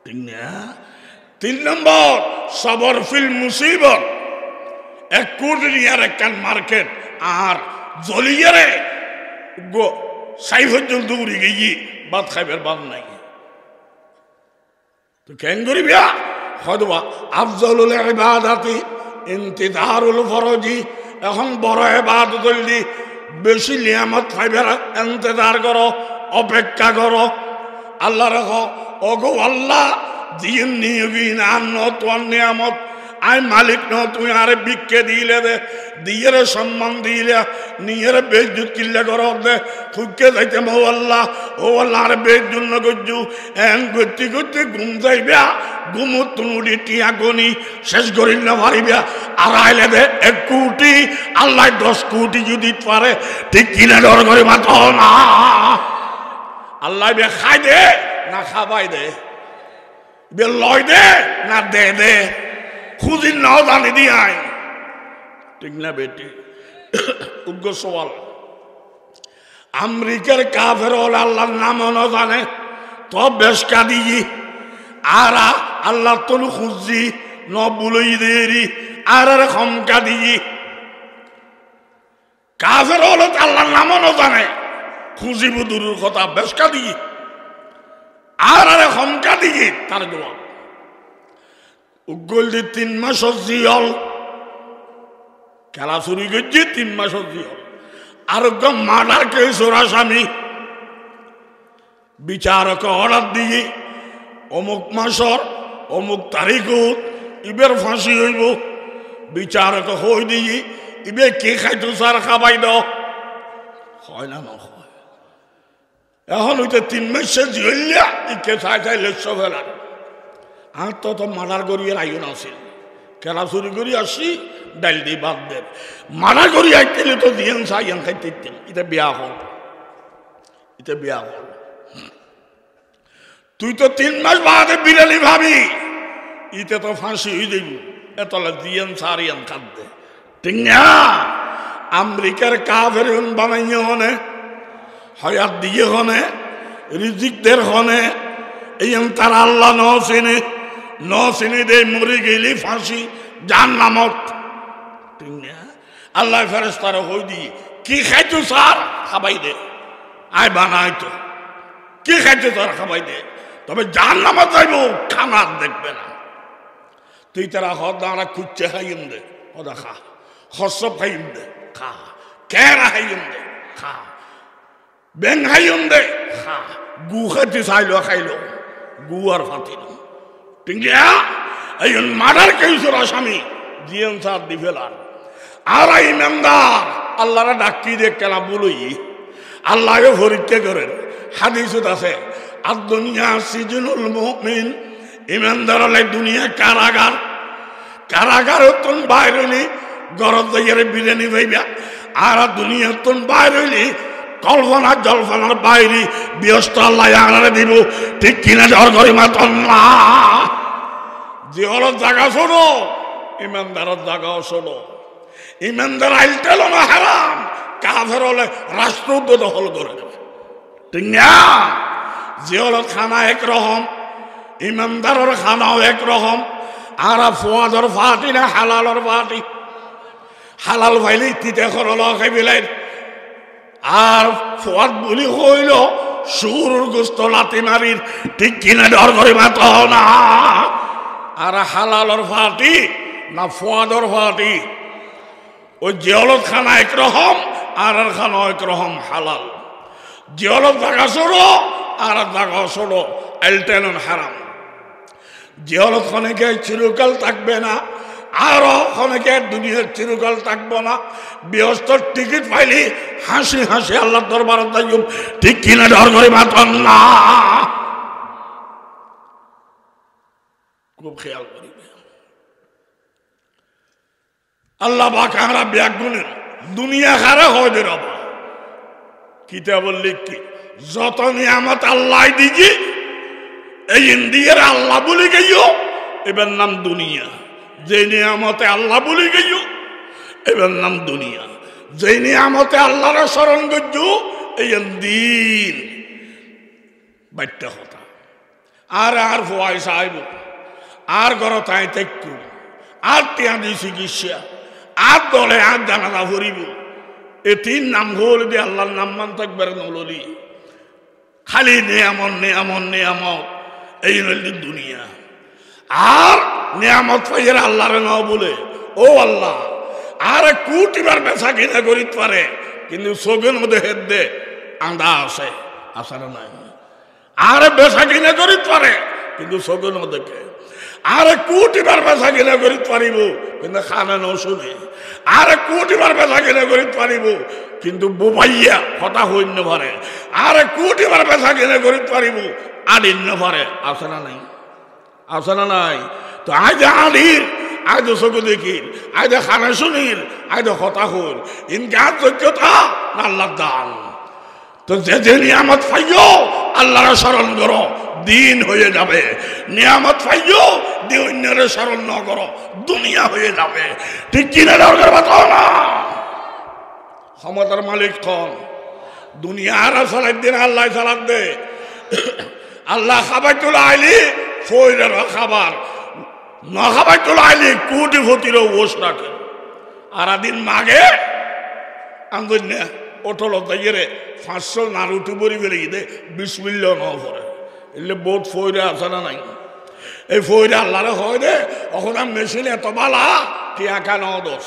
ঠিক না 3 নম্বর সবর ফিল মুসিবত 1 কোটি রিয়ার একখান মার্কেট আর জলিয়ারে গো সাই পর্যন্ত উড়ে গিয়ে ভাত খাইবার বাদ নাই তো কেন করিবিয়া হদবা আফজলুল ইবাদাতি ইন্তিজারুল ফরজি এখন বড় ইবাদত হইলি বেশি নিয়ামত পাইবার ইন্তজার করো অপেক্ষা করো আল্লাহ রাখো ওগো আল্লাহ দিন নিয়বি না তোর নিয়ামত আই মালিক ন তুই আরে বিক্ষে দিলে দে দিয়ে সম্মান দিলে নিয়ে বেজুত কিল্লে করো দে ফুকে যাইতে ও আল্লাহ আরে বেজুত না গজ্জু এন করতে করতে ঘুম যাইবা ঘুমো তুনুটি টিয়া গনি শেষ করিল না পারিবা আর আইলে দে 1 কোটি আল্লাহ 10 কোটি যদি পারে ঠিক কিনা ডর করে মাত না আল্লাহ বে খাই দে না খাবাই দে বে লয় দে না দে দে খুঁজি নাও জানি দি আই ঠিক না বেটি উগ্র সওয়াল আমেরিকার কাফের হল আল্লাহর নাম না জানে তো বেশ কাঁদি আর আল্লাহ তলু খুঁজি ন বুলই দেরি আর খমকা দিই কাফের হল আল্লাহর নাম না জানে খুঁজিব দূরের কথা বেশ কাঁদি আর খমকা দিই তার জবাব উগল দি 3 মাস জিয়ল খেলা শুরু করছি 3 মাস জিয়ল আর মার্ডার কেস ওর আসামি বিচারক অর্ডার দিয়ে অমুক মাসর অমুক তারিখ ইবের ফাঁসি হইব বিচারক হই দিয়ে ইবে কে খাইতো সার খাবাই দাও হয় না নয় এখন ওইটা 3 মাসে জিয়লিয়া কে চাই চাই লেছ ফেলার আর তো মার্ডার করিয়ে আইও না আসিল খেলা চুরি করি আসি ডাইল দিয়ে বাদ দেন মার্ডার করি আইতেলে তো দিয়েন চাইন খাইতে এটা বিয়া হল এটা বিয়া হল তুই তো 3 মাস বাদে বিড়ালি ভাবি ইতে তো ফাঁসি হয়ে দেব এতলা দিয়েন সারিয়ান খাদ্যে ঠিক না আমেরিকার কাফের বানাইয়ে হনে হয়াত দিয়ে হনে রিজিকদের হনে এই তার আল্লাহ ন চিনে দে মরে গেলি ফাঁসি জাহান্নামত ঠিক না আল্লাহ ফেরেশতারা হই দিয়ে কি খাইতো স্যার খাবাই দে আয় বানাই তো কি খাইতো স্যার খাবাই দে তবে জাহান্নামত যাইব খানা দেখবে না তুই তারা হদারা কুচ্ছে খাইম দে হদা খা হসব খাইম দে খা কেরা খাইম দে খা বেং খাইম দে খা গু খাইতে চাইলো খাইলো গু আর ফাতিল ঠিক না এই মার্ডার কেসের আসামি জিএম স্যার দি ফেলার আর ইমানদার আল্লাহরা ডাকি দিয়ে কেনা বলই আল্লাহকে পরীক্ষা করেন হাদিসত আছে আর দুনিয়া সিজনুল মুমিন ইমানদার হলে দুনিয়া কারাগার কারাগার তুন বাইর হইলি গরম যাইয়ারে বিরিয়ানি পাইবা আর দুনিয়া তুন বাইর হইলি কল্পনা জল্পনার বাইরে ব্যস্ত আল্লাহ আনারে দিব ঠিক কিনা ঝড় করে মাতন না যে হল জায়গা শোনো ইমানদারের জায়গাও শোনো ইমানদার আইল তেল না হারাম কাফের হলে রাষ্ট্রযুদ্ধ দখল করে দেবে ঠিক না জিয়ারত খানা একরকম ইমানদারের খানাও একরকম আর ফুয়াদর ফাটি না হালালর ফাটি হালাল ভাইলে তিতে খরল খাইবিলাই আর ফুয়াদ বলি হইল সুর গোস্ত লাতি মারির ঠিক কিনে ডর করে মাত না আর হালালর ফাটি না ফুয়াদর ফাটি ওই জিয়ারত খানা একরকম আর খানা একরকম হালাল জিয়ারত জায়গা ছোড়ো আর জায়গা ছোড়ো এলটেন হারাম জিয়ারত খনেকে চিরকাল থাকবে না আরো খনেকে দুনিয়ার চিরকাল থাকবো না বৃহস্পর টিকিট পাইলি হাসি হাসি আল্লাহ দরবারে যাইম ঠিক কিনা ডর করে মাতন না খুব খেয়াল করিবে আল্লাহ বাকারা ব্যাগুনের দুনিয়া খারা হয় দে রবা কিতাবল লিখি যত নিয়ামত আল্লাহ দিজি এই ইন্দিয়ার আল্লাহ বলে গেইও এবার নাম দুনিয়া যে নিয়ামতে আল্লাহ বলে গেইও এবার নাম দুনিয়া যে নিয়ামতে আল্লাহর স্মরণ করছ এই দিন বাচ্চা কথা আর আর ফোয়াই সাহেব আর গর তাই তেকু আর তিয়াদি চিকিৎসা আর দলে আর জানাজা ভরিব এ তিন নাম হল দিয়ে আল্লাহর নাম মান থাকবে নলি খালি নিয়ামত নিয়ামত নিয়ামত এই নলি দুনিয়া আর নিয়ামত পাইয়ের আল্লাহরে ন বলে ও আল্লাহ আর কোটিবার বেচা কিনা করিত পারে কিন্তু চোখের মধ্যে হেদ দে আন্দা আছে আসার নাই আর বেচা কিনা করিত পারে কিন্তু চোখের মধ্যে আর কোটিবার বেচা কিনা করিত পারিব কিন্তু খানে ন শুনে আর কোটিবার বেচা কিনা করিত পারিব কিন্তু বোবাইয়া হতা হইন্য পারে আর কোটিবার বেচা কিনা করিত পারিব আদিন্য পারে আছে না নাই আছে না নাই তো আজ আদির আজ চোখ দেখির আজ খানা শুনির আজ হতা হল ইনকার যোগ্যতা না আল্লাহ দান তো যে নিয়ামত পাইও আল্লাহর স্মরণ করো দিন হয়ে যাবে নিয়ামত পাইও দিয়ে অন্যের স্মরণ ন করো দুনিয়া হয়ে যাবে ঠিক কিনা দরকার বাতাও না ক্ষমতার মালিক খন দুনিয়া আর চালাই দিন আল্লাহ চালাক দে আল্লাহ খাবার চলে আইলি ফইরের খাবার না খাবার চলে আইলি কোটি ফতিরও ওষ রাখে আর দিন মাগে আন্দোলন ওঠল তাইরে 500 নারুটি বরি বেড়ে দে 20 মিলিয়ন পরে এলে বহুত ফইরে আছে না নাই এই ফইরে আল্লাহরে হয় দে এখন মেশিন এত বালা টিয়াকা ন দোষ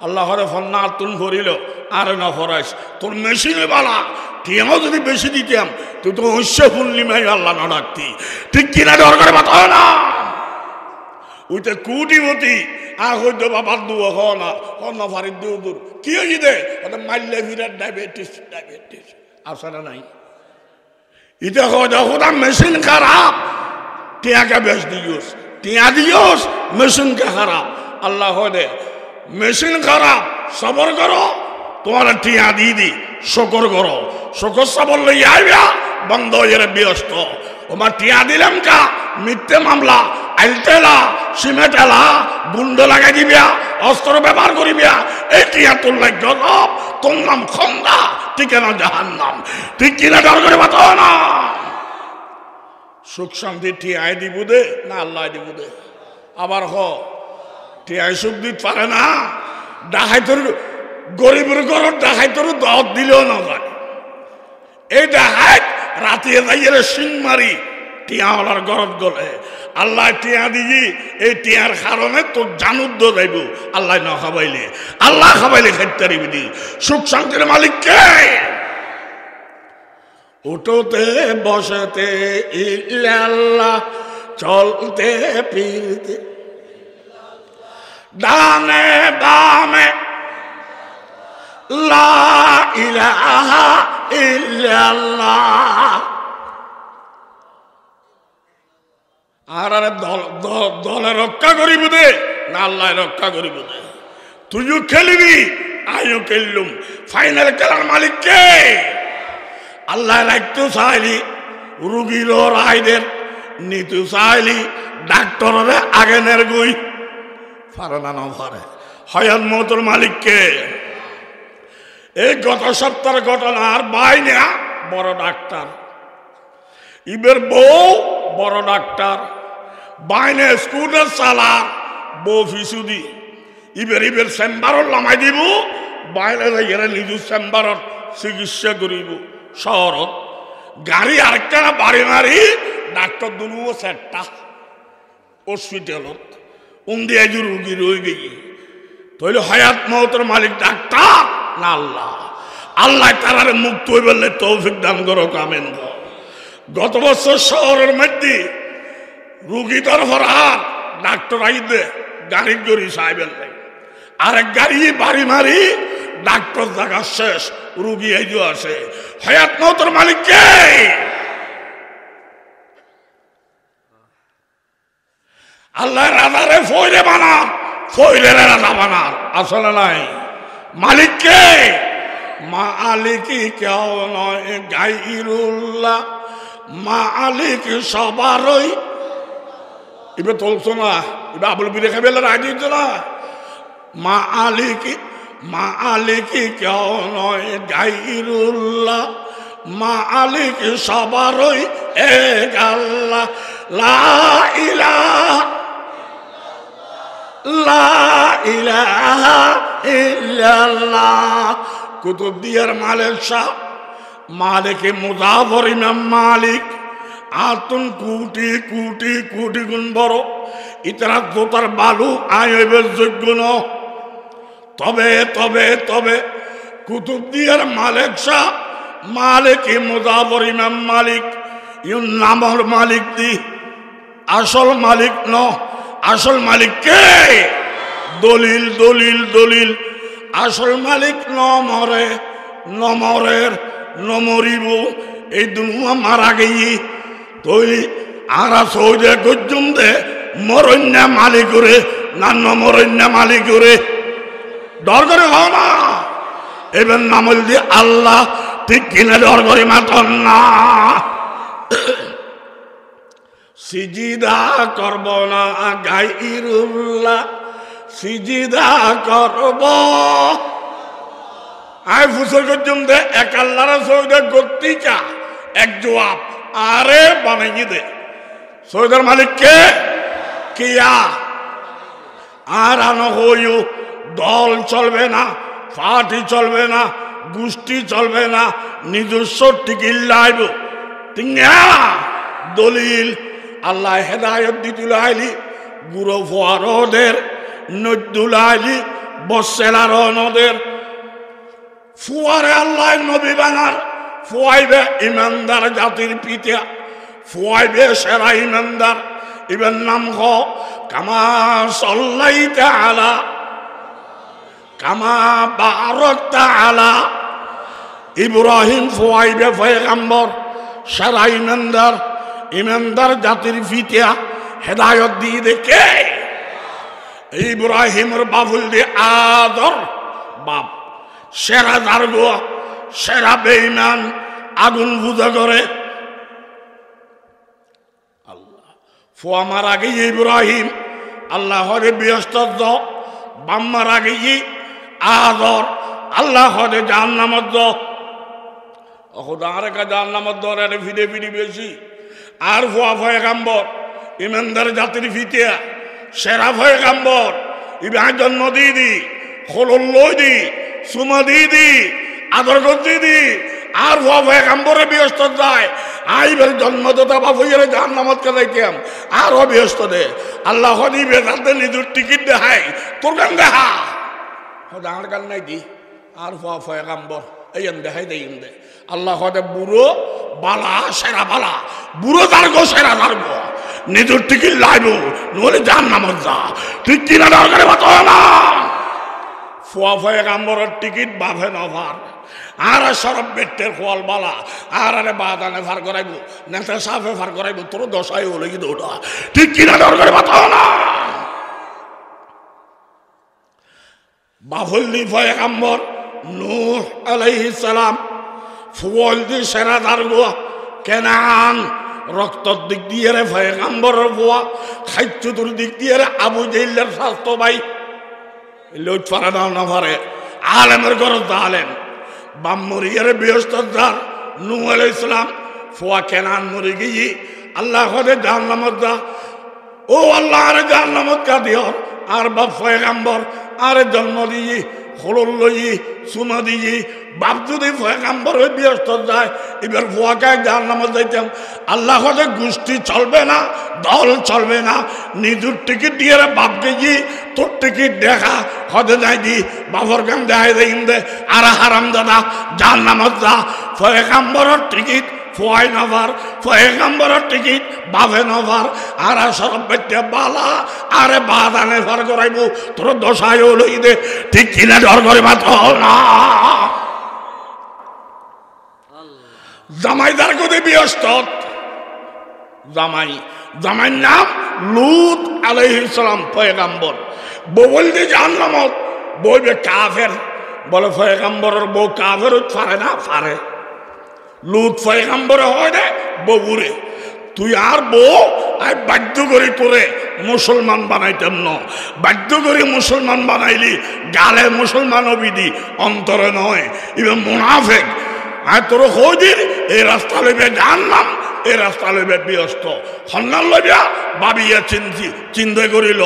আল্লাহরে ফন্না তুন ভরিল আর না ফরাইস তোর মেশিনে বালা টিয়াও যদি বেশি দিতাম তুই তো ঐশ্য পূর্ণিমায় আল্লাহ না ডাকতি ঠিক কিনা দরকার বাতাও না ওইটা কুটিপতি আর হইতো বাবার দুয়া হওয়া না হন্না ফারির দূর দূর কি হয়েছি দে ওটা মারলে ফিরার ডায়াবেটিস ডায়াবেটিস আছে না নাই এটা যখন মেশিন খারাপ টিয়াকে বেশ দিওস টিয়া দিওস মেশিনকে খারাপ আল্লাহ দে মেশিন খারাপ সবর করো তোমার টিয়া দিয়ে দি শকর করো শকর সবর লইয়া আইবা বন্ধ হয়ে ব্যস্ত ওমার টিয়া দিলাম কা মিথ্যে মামলা আইলতেলা সিমেটেলা গুন্ড লাগাই দিবিয়া অস্ত্র ব্যবহার করিবিয়া এই টিয়া তোর লাগ তোর নাম খন্দা ঠিকানা জাহান নাম ঠিক কিনা ডর করে বাতাও না সুখ শান্তি টিয়াই দিব দে না আল্লাহ দিব দে আবার হ টিয়াই সুখ দিতে পারে না ডাকাই তোর গরিবের ঘর ডাকাই তোর দত দিলেও না যায় এই ডাকাই রাতে যাইয়ে সিং মারি টিয়াওয়ালার গরত গলে আল্লাহ টিয়া দিই এই টিয়ার কারণে তোর জানুদ্দ যাইব আল্লাহ না খাবাইলে আল্লাহ খাবাইলে খাইতে দিবি সুখ শান্তির মালিক কে উঠোতে বসতে ইল্লাল্লাহ চলতে ফিরতে ডানে বামে লা ইলাহা ইল্লাল্লাহ আর দলে রক্ষা করিব দে না আল্লাহ রক্ষা করিব দে তুইও খেলিবি আমিও খেললুম ফাইনাল খেলার মালিক কে আল্লাহ রাখতে চাইলি রুগীর রায়দের নিতে চাইলি ডাক্তারের আগেনের গুই ফারে না পারে হয়াত মতর মালিক কে এই গত সপ্তাহের ঘটনার বাইনা বড় ডাক্তার, ইবের বউ বড় ডাক্তার, বাইনে স্কুটার চালা বউ ফিসুদি, ইবের চেম্বারত লামাই দিব, বাইরে যাইয়ারে নিজের চেম্বারত চিকিৎসা করিব। শহরত গাড়ি আরেকটা বাড়ি মারি ডাক্তার দুলু চারটা হসপিটালত উন্দি আজ রুগী রয়ে গিয়ে তৈলে হায়াত মহতের মালিক ডাক্তার না আল্লাহ? আল্লাহ তারার মুক্ত হয়ে বললে তৌফিক দান করো কামেন। গত বছর শহরের মধ্যে রুগী তরফর আর ডাক্তার আইদে গাড়ি গড়ি সাহেবের আরেক গাড়ি বাড়ি মারি ডাক্তার জায়গা শেষ, রুগী আইজো আসে। হায়াত মহতের মালিক কে? আল্লাহ রাজারে ফইরে বানান, ফইরে রাজা বানান, আসলে নাই। মালিক কে? মালিকি কেউ নয় গাইরুল্লাহ, মালিক সবারই। এবার চলছো না, এবার আবুল বিরে খাবে রায় দিচ্ছ না। মালিকি কেউ নয় গাইরুল্লাহ, মালিক সবারই এক আল্লাহ। লা ইলাহা ইল্লাল্লাহ। কুতুবদিয়ার মালিক শাহ মালিকে মুজাফর ইমাম মালিক আতুন কোটি কোটি কোটি গুণ বড়। ইতারা জোতার বালু আইবের যোগ্য ন। তবে তবে তবে কুতুবদিয়ার মালিক শাহ মালিকে মুজাফর ইমাম মালিক ইউন নামর মালিক দি, আসল মালিক ন। আসল মালিক কে? দলিল দলিল দলিল। আসল মালিক নমরে, নমরের নমরিব। এই দুনিয়া মারা গেই তৈরি আরা সৌদে গজ্জুম দে মরণ্যা মালিক করে না নমরণ্যা মালিক করে ডর করে হও না। এবার নামল দিয়ে আল্লাহ ঠিক কিনে ডর করে মাতন না। সিজিদা করব না গাইরুল্লাহ, সিজিদা করব। আয় ফুসল গজ্জুম দে এক আল্লাহর সৌদে গত্তিকা এক জবাব আরে বানাই দে। সৌদের মালিক কে? কিয়া। আর আনো হইও দল চলবে না, পার্টি চলবে না, গোষ্ঠী চলবে না, নিজস্ব টিকিট লাইব। দলিল আল্লাহ হেদায়ত দিতুল আইলি গুরু ফোয়ারদের নজদুল আইলি বসেলার নদের ফুয়ারে আল্লাহ নবী বানার ফুয়াইবে ইমানদার জাতির পিতা, ফুয়াইবে সেরা ইমানদার। ইবেন নাম হ কামা সাল্লাইতা আলা কামা বারাকতা আলা ইব্রাহিম। ফুয়াইবে পয়গম্বর সেরা ইমানদার, ইমানদার জাতির পিতা হেদায়ত দিয়ে দেখে ইব্রাহিমের বাবুল দিয়ে আদর বাপ সেরা দারগোয়া সেরা বেঈমান আগুন পূজা করে আল্লাহ। ফুয়া মারা গিয়ে ইব্রাহিম আল্লাহ হরে ব্যস্ত বাম মারা গিয়ে আদর আল্লাহ হরে জাহান্নামত দ। আরেকা জাহান্নামত দরে ফিরে ফিরি বেশি। আর ফুয়া পয়গম্বর ইমানদার জাতির ফিতিয়া সেরা পয়গম্বর। ইবাহ জন্ম দিয়ে দি খোলই দি সুমা দিয়ে দি আদর করতে দি। আর ফুয়া পয়গম্বরে ব্যস্ত যায় আইবের জন্মদাতা বাবুইয়ের জাহান্নামত কে যাইতাম আরো ব্যস্ত দে। আল্লাহ দিবে তাতে নিজের টিকিট দেখাই তোর গান দেখা আমার গান নাই দি। আর ফুয়া পয়গম্বর এই দেখাই দেই দে। আল্লাহ বুড়ো বালা সেরা বালা, বুড়ো দার্গ সেরা দার্গ, নিজের টিকিট লাইব নহলে জাহান্নামত যা। ঠিক কিনা দরকারে বাত না। ফুয়া পয়গম্বরের টিকিট বাফে নভার আর সরব বেটের খোয়াল বালা আর আরে বাদানে ফার করাইব নেতা সাফে ফার করাইব তোর দশাই হলে কি দৌড়া। ঠিক কিনা দরকারে বাত না। বাফুল্লি পয়গম্বর নূহ আলাইহিস সালাম ফুয়াল দি সেরা দারগো কেনান রক্তর দিক দিয়ে রে পয়গম্বরের ফুয়া, খাইচুতুর দিক দিয়ে রে আবু জাইলের স্বাস্থ্য ভাই। লোট ফারা দাও না ফারে আলেমের ঘর আলেম বাম মরিয়ার বৃহস্পতিবার নূহ আলাইহিস সালাম ফুয়া কেনান মরে গিয়ে আল্লাহ হদে জাহান্নামত দা ও আল্লাহ আরে জাহান্নামত কা দিও আর বাপ পয়গম্বর আরে জন্ম দিয়ে হলল লই সুমা দিয়ে বাপ যদি পয়গম্বর হয়ে ব্যস্ত যায় এবার ফুয়াকে জাহান্নামত যাইতাম আল্লাহ হদে গোষ্ঠী চলবে না দল চলবে না নিজের টিকিট দিয়ে বাপকে গিয়ে তোর টিকিট দেখা হদে যাই দি বাপর কাম দেখাই দেই দে আর হারাম দাদা জাহান্নামত যা পয়গম্বরের টিকিট ফুয়াই নভার পয়গম্বরের টিকিট বাপে নভার আর সরব বেটে বালা আরে বাদানে ফার করাইব তোর দশায় লই দে ঠিক কিনা ডর করে মাত্র না জামাইদার কোদে ব্যস্ত জামাইর নাম লূত আলাইহিস সালাম পয়গম্বর বউ বলতে জাহান্নামত বলবে কাফের বলে পয়গম্বরের বউ কাফের পারে না পারে লূত পয়গম্বর হয় রে বউরে তুই আর বউ আই বাধ্য করি তোরে মুসলমান বানাইতাম ন বাধ্য করে মুসলমান বানাইলি গালে মুসলমান বিধি অন্তরে নয় এবার মুনাফেক আর তোর হদির এই রাস্তা লইবে জাহান্নাম এই রাস্তা লইবে ব্যস্ত সন্ধান লইবা ভাবিয়া চিন্তা করিল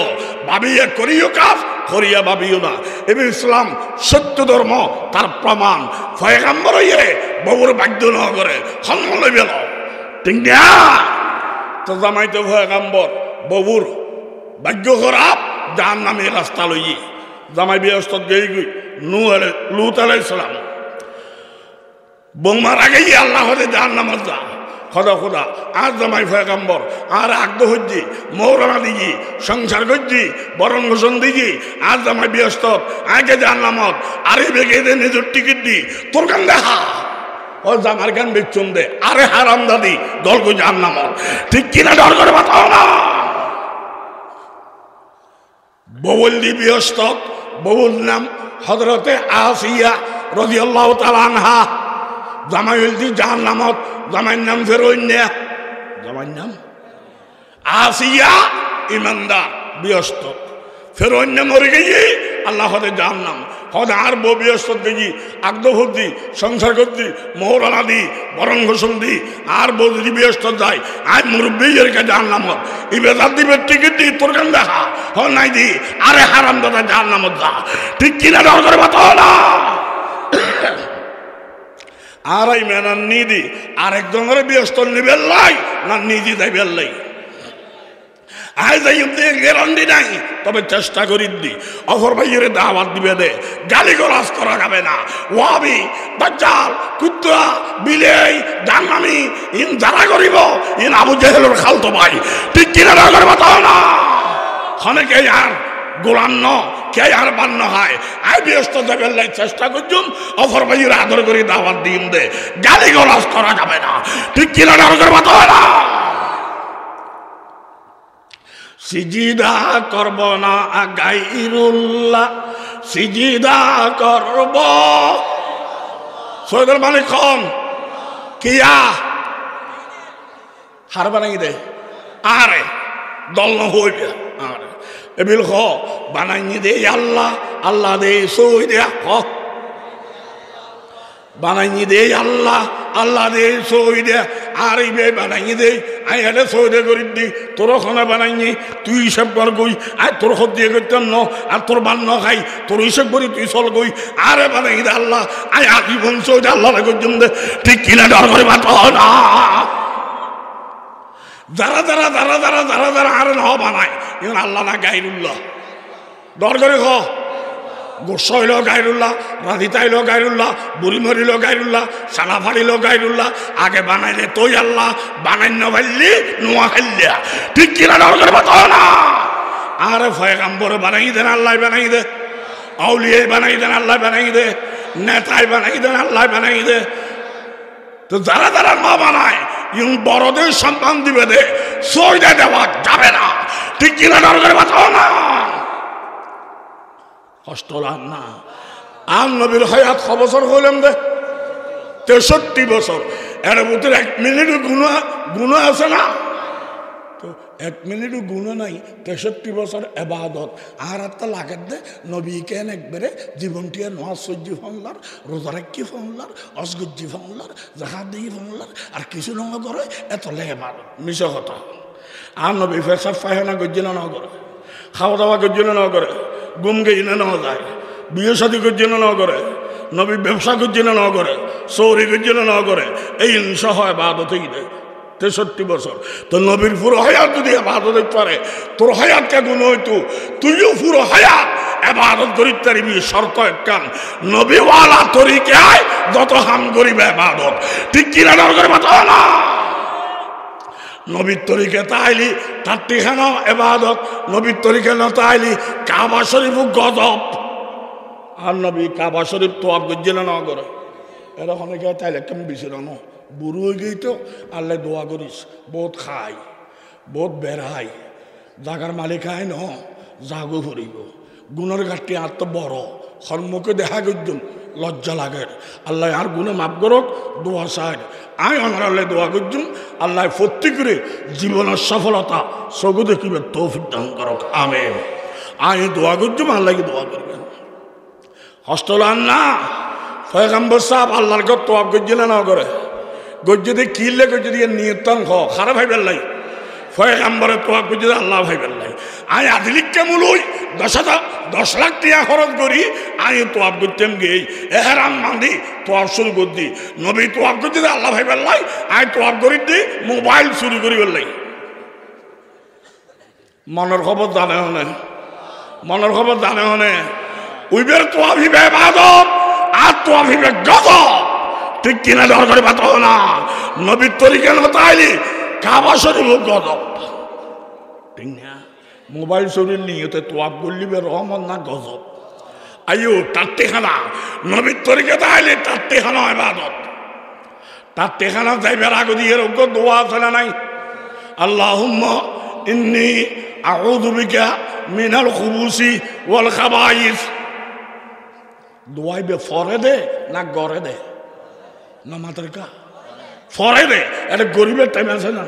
ভাবিয়া করিও কাজ করিয়া ভাবিও না এবার ইসলাম সত্য ধর্ম তার প্রমাণ পয়গম্বর হইয়ে বউর বাধ্য ন করে সন্ধান লইবে ঠিক না তো জামাইতে পয়গম্বর বউর ভাগ্য খারাপ জাহান্নামে রাস্তা লইয়ে জামাই ব্যস্ত গই লূত আলাইহিস সালাম বৌমার আগে আল্লাহ হতে জাহান্নামত যা খোদা খোদা আর জামাই পয়গম্বর আর আগদ হজ্জি মৌরানা দিজি সংসার গজ্জি বরণ ঘোষণ দিজি আর জামাই ব্যস্ত আগে জাহান্নামত আরে বেগে দে নিজের টিকিট দি তোর গান দেখা ও জামার গান বেচুন দে আরে হারাম দাদি দল কই জাহান্নামত ঠিক কিনা ডর করে বাতাও না বউল দি ব্যস্ত বউল নাম হযরতে আসিয়া রাদিয়াল্লাহু তাআলা আনহা জামাই হলদি জাহান্নামত জামাইর নাম ফেরোইন্যা জামাইর নাম আসিয়া ইমানদার ব্যস্ত ফেরোইন্যা মরে গিয়ে আল্লাহ হদে জাহান্নাম হদে আর বউ ব্যস্ত গিয়ে আগদ হদ্দি সংসার করদি মোহরানা দি বরণ ঘোষণ দি আর বউ যদি ব্যস্ত যায় আজ মুরব্বী এর কাছে জাহান্নামত ইবেদার দিবে টিকিট দি তোর গান দেখা হ নাই দি আরে হারাম দাদা জাহান্নামত যা ঠিক কিনা ডর করে বাতাও না আর এই মেনার নিদি আরেকজনের ব্যস্ত নিবেল লাই না নিজি যাই বেল্লাই আয় যাই গ্যারান্টি নাই তবে চেষ্টা করি দি অফর ভাইয়ের দাওয়াত দিবে দে গালি গলাজ করা যাবে না ওয়াবি দাজ্জাল কুত্তা বিলেই জাহান্নামী ইন যারা করিব ইন আবু জেহেলের খালতো ভাই ঠিক কিনা করে বাতাও না অনেকে আর গোলাম ন কে আর বান্ন হয় আই ব্যস্ত যাবেন লাই চেষ্টা করছুম অফর ভাইয়ের আদর করে দাওয়াত দিন দে গালি গলাজ করা যাবে না ঠিক কিনা করে বাতাও না সিজিদা করব না গায়রুল্লাহ সিজিদা করব সৈয়দুল মালিক খান কিয়া হার বানাই দে আরে দল ন হইবে আরে এবিল খ বানাই দে আল্লাহ আল্লাহ দে সই দে খ বানাই দে আল্লাহ আল্লাহ দে সই দে আর ইবে বানাই দে আই এটা সই দে করি দি তোর খানা বানাই তুই হিসাব কর গই আর তোর খত দিয়ে করতাম ন আর তোর বান্ন খাই তোর হিসাব করি তুই চল গই আরে বানাই দে আল্লাহ আই আজীবন সই দে আল্লাহ করতাম দে ঠিক কিনা ডর করে বাত না যারা যারা যারা যারা যারা যারা আর ন বানায় এখন আল্লাহ না গায়রুল্লাহ ডর করে খ গোস্ব হইল গায়রুল্লাহ রাধিতা হইল গায়রুল্লাহ বুড়ি মরিল গায়রুল্লাহ সালা ফাড়িল গায়রুল্লাহ আগে বানাইলে তুই আল্লাহ বানাই ন ভাইলি নোয়া খাইলিয়া ঠিক কিনা ডর করে বাতাও না আরে পয়গম্বর বানাই দেন আল্লাহ বানাই দে আউলিয়া বানাই দেন আল্লাহ বানাই দে নেতাই বানাই দেন আল্লাহ বানাই দে তো যারা যারা ন বানায় ইউন বড়দের সম্মান দিবে দে সইদা দেওয়া যাবে না ঠিক কিনা ডর করে বাতাও না কষ্ট লাগ না আর নবীর হায়াত ক বছর হইলাম দে 63 বছর এর ভিতরে 1 মিনিট গুণা আছে না তো 1 মিনিটও গুণ নাই 63 বছর এবাদত আর একটা লাগের দে নবী কেন একবারে জীবনটি নামাজ সহ্য ফাংলার রোজা রাখি ফাংলার অসগজ্জি ফাংলার জাকাত দিয়ে ফাংলার আর কিছু রঙ করে এত লেগে পারো মিশ কথা আর নবী ফেসাব ফায়না গজ্জিনা না করে খাওয়া দাওয়া গজ্জিনা না করে গুম গেজিনা না যায় বিয়ে শাদী গজ্জিনা না করে নবী ব্যবসা গজ্জিনা না করে চৌরি গজ্জিনা না করে এই সহ এবাদতেই দেয় 63 বছর তো নবীর পুরো হায়াত যদি এবাদত হইতে পারে তোর হায়াতকে গুণ হইতো তুইও পুরো হায়াত এবাদত করিতে পারবি শর্ত একখান নবীওয়ালা তরিকায় যত হাম করিবে এবাদত ঠিক কিনা দরকার বাতাও না নবীর তরিকা তাইলি তার ঠিকানা এবাদত নবীর তরিকা না তাইলি কাবা শরীফ গজব আর নবী কাবা শরীফ তো আপ গজ্জিনা না করে এরকম তাইলে কেমন বেশি রানো বুড়ো হয়ে গেই তো আল্লাহ দোয়া করিস বহুত খাই বহুত বেড়াই জাগার মালিক আয় ন জাগো ফুরিব গুণের ঘাটটি আর তো বড় হরমুখে দেখা করছেন লজ্জা লাগে আল্লাহ আর গুণে মাফ করক দোয়া চাই আয় অনার আল্লাহ দোয়া করছেন আল্লাহ ফর্তি করে জীবনের সফলতা চকু দেখিবে তৌফিক দান করক আমেন আয় দোয়া করছেন আল্লাহকে দোয়া করবেন হস্টল আর না পয়গম্বর সাহেব আল্লাহর ঘর তোয়াব গজ্জিনা না করে গজ্জে কিনলে গজ্জে দিয়ে নিয়তন খারাপ ভাইবেন লাই পয়গম্বরে তোয়াব গজ্জে আল্লাহ ভাইবেন লাই আয় আদিলিক কেমন ওই 10 লাখ টাকা খরচ করি আয় তোয়াব করতেম গেই এহেরাম বাঁধি তোয়াব শুরু কর দি নবী তোয়াব গজ্জে আল্লাহ ভাইবেন লাই আয় তোয়াব করি দি মোবাইল শুরু করি লাই মনের খবর জানে হনে মনের খবর জানে হনে উইবের তোয়াব হিবে বাদব আর তোয়াব হিবে গজব ঠিক কিনা দরকারি পাতাও না নবীর তরিকা না তাইলি কাবা শরীফ গজব ঠিক না মোবাইল শরীর নিয়ে তোয়াব করলিবে রহমত না গজব আইও তার টেখানা নবীর তরিকা তাইলি তার টেখানা ইবাদত তার টেখানা যাইবার আগে দিয়ে রোগ্য দোয়া আছে না নাই আল্লাহুম্মা ইন্নী আউযু বিকা মিনাল খুবুসি ওয়াল খাবাইস দোয়াইবে ফরে দে না গড়ে দে না মাতার কা ফরে দে এটা গরিবের টাইম আছে না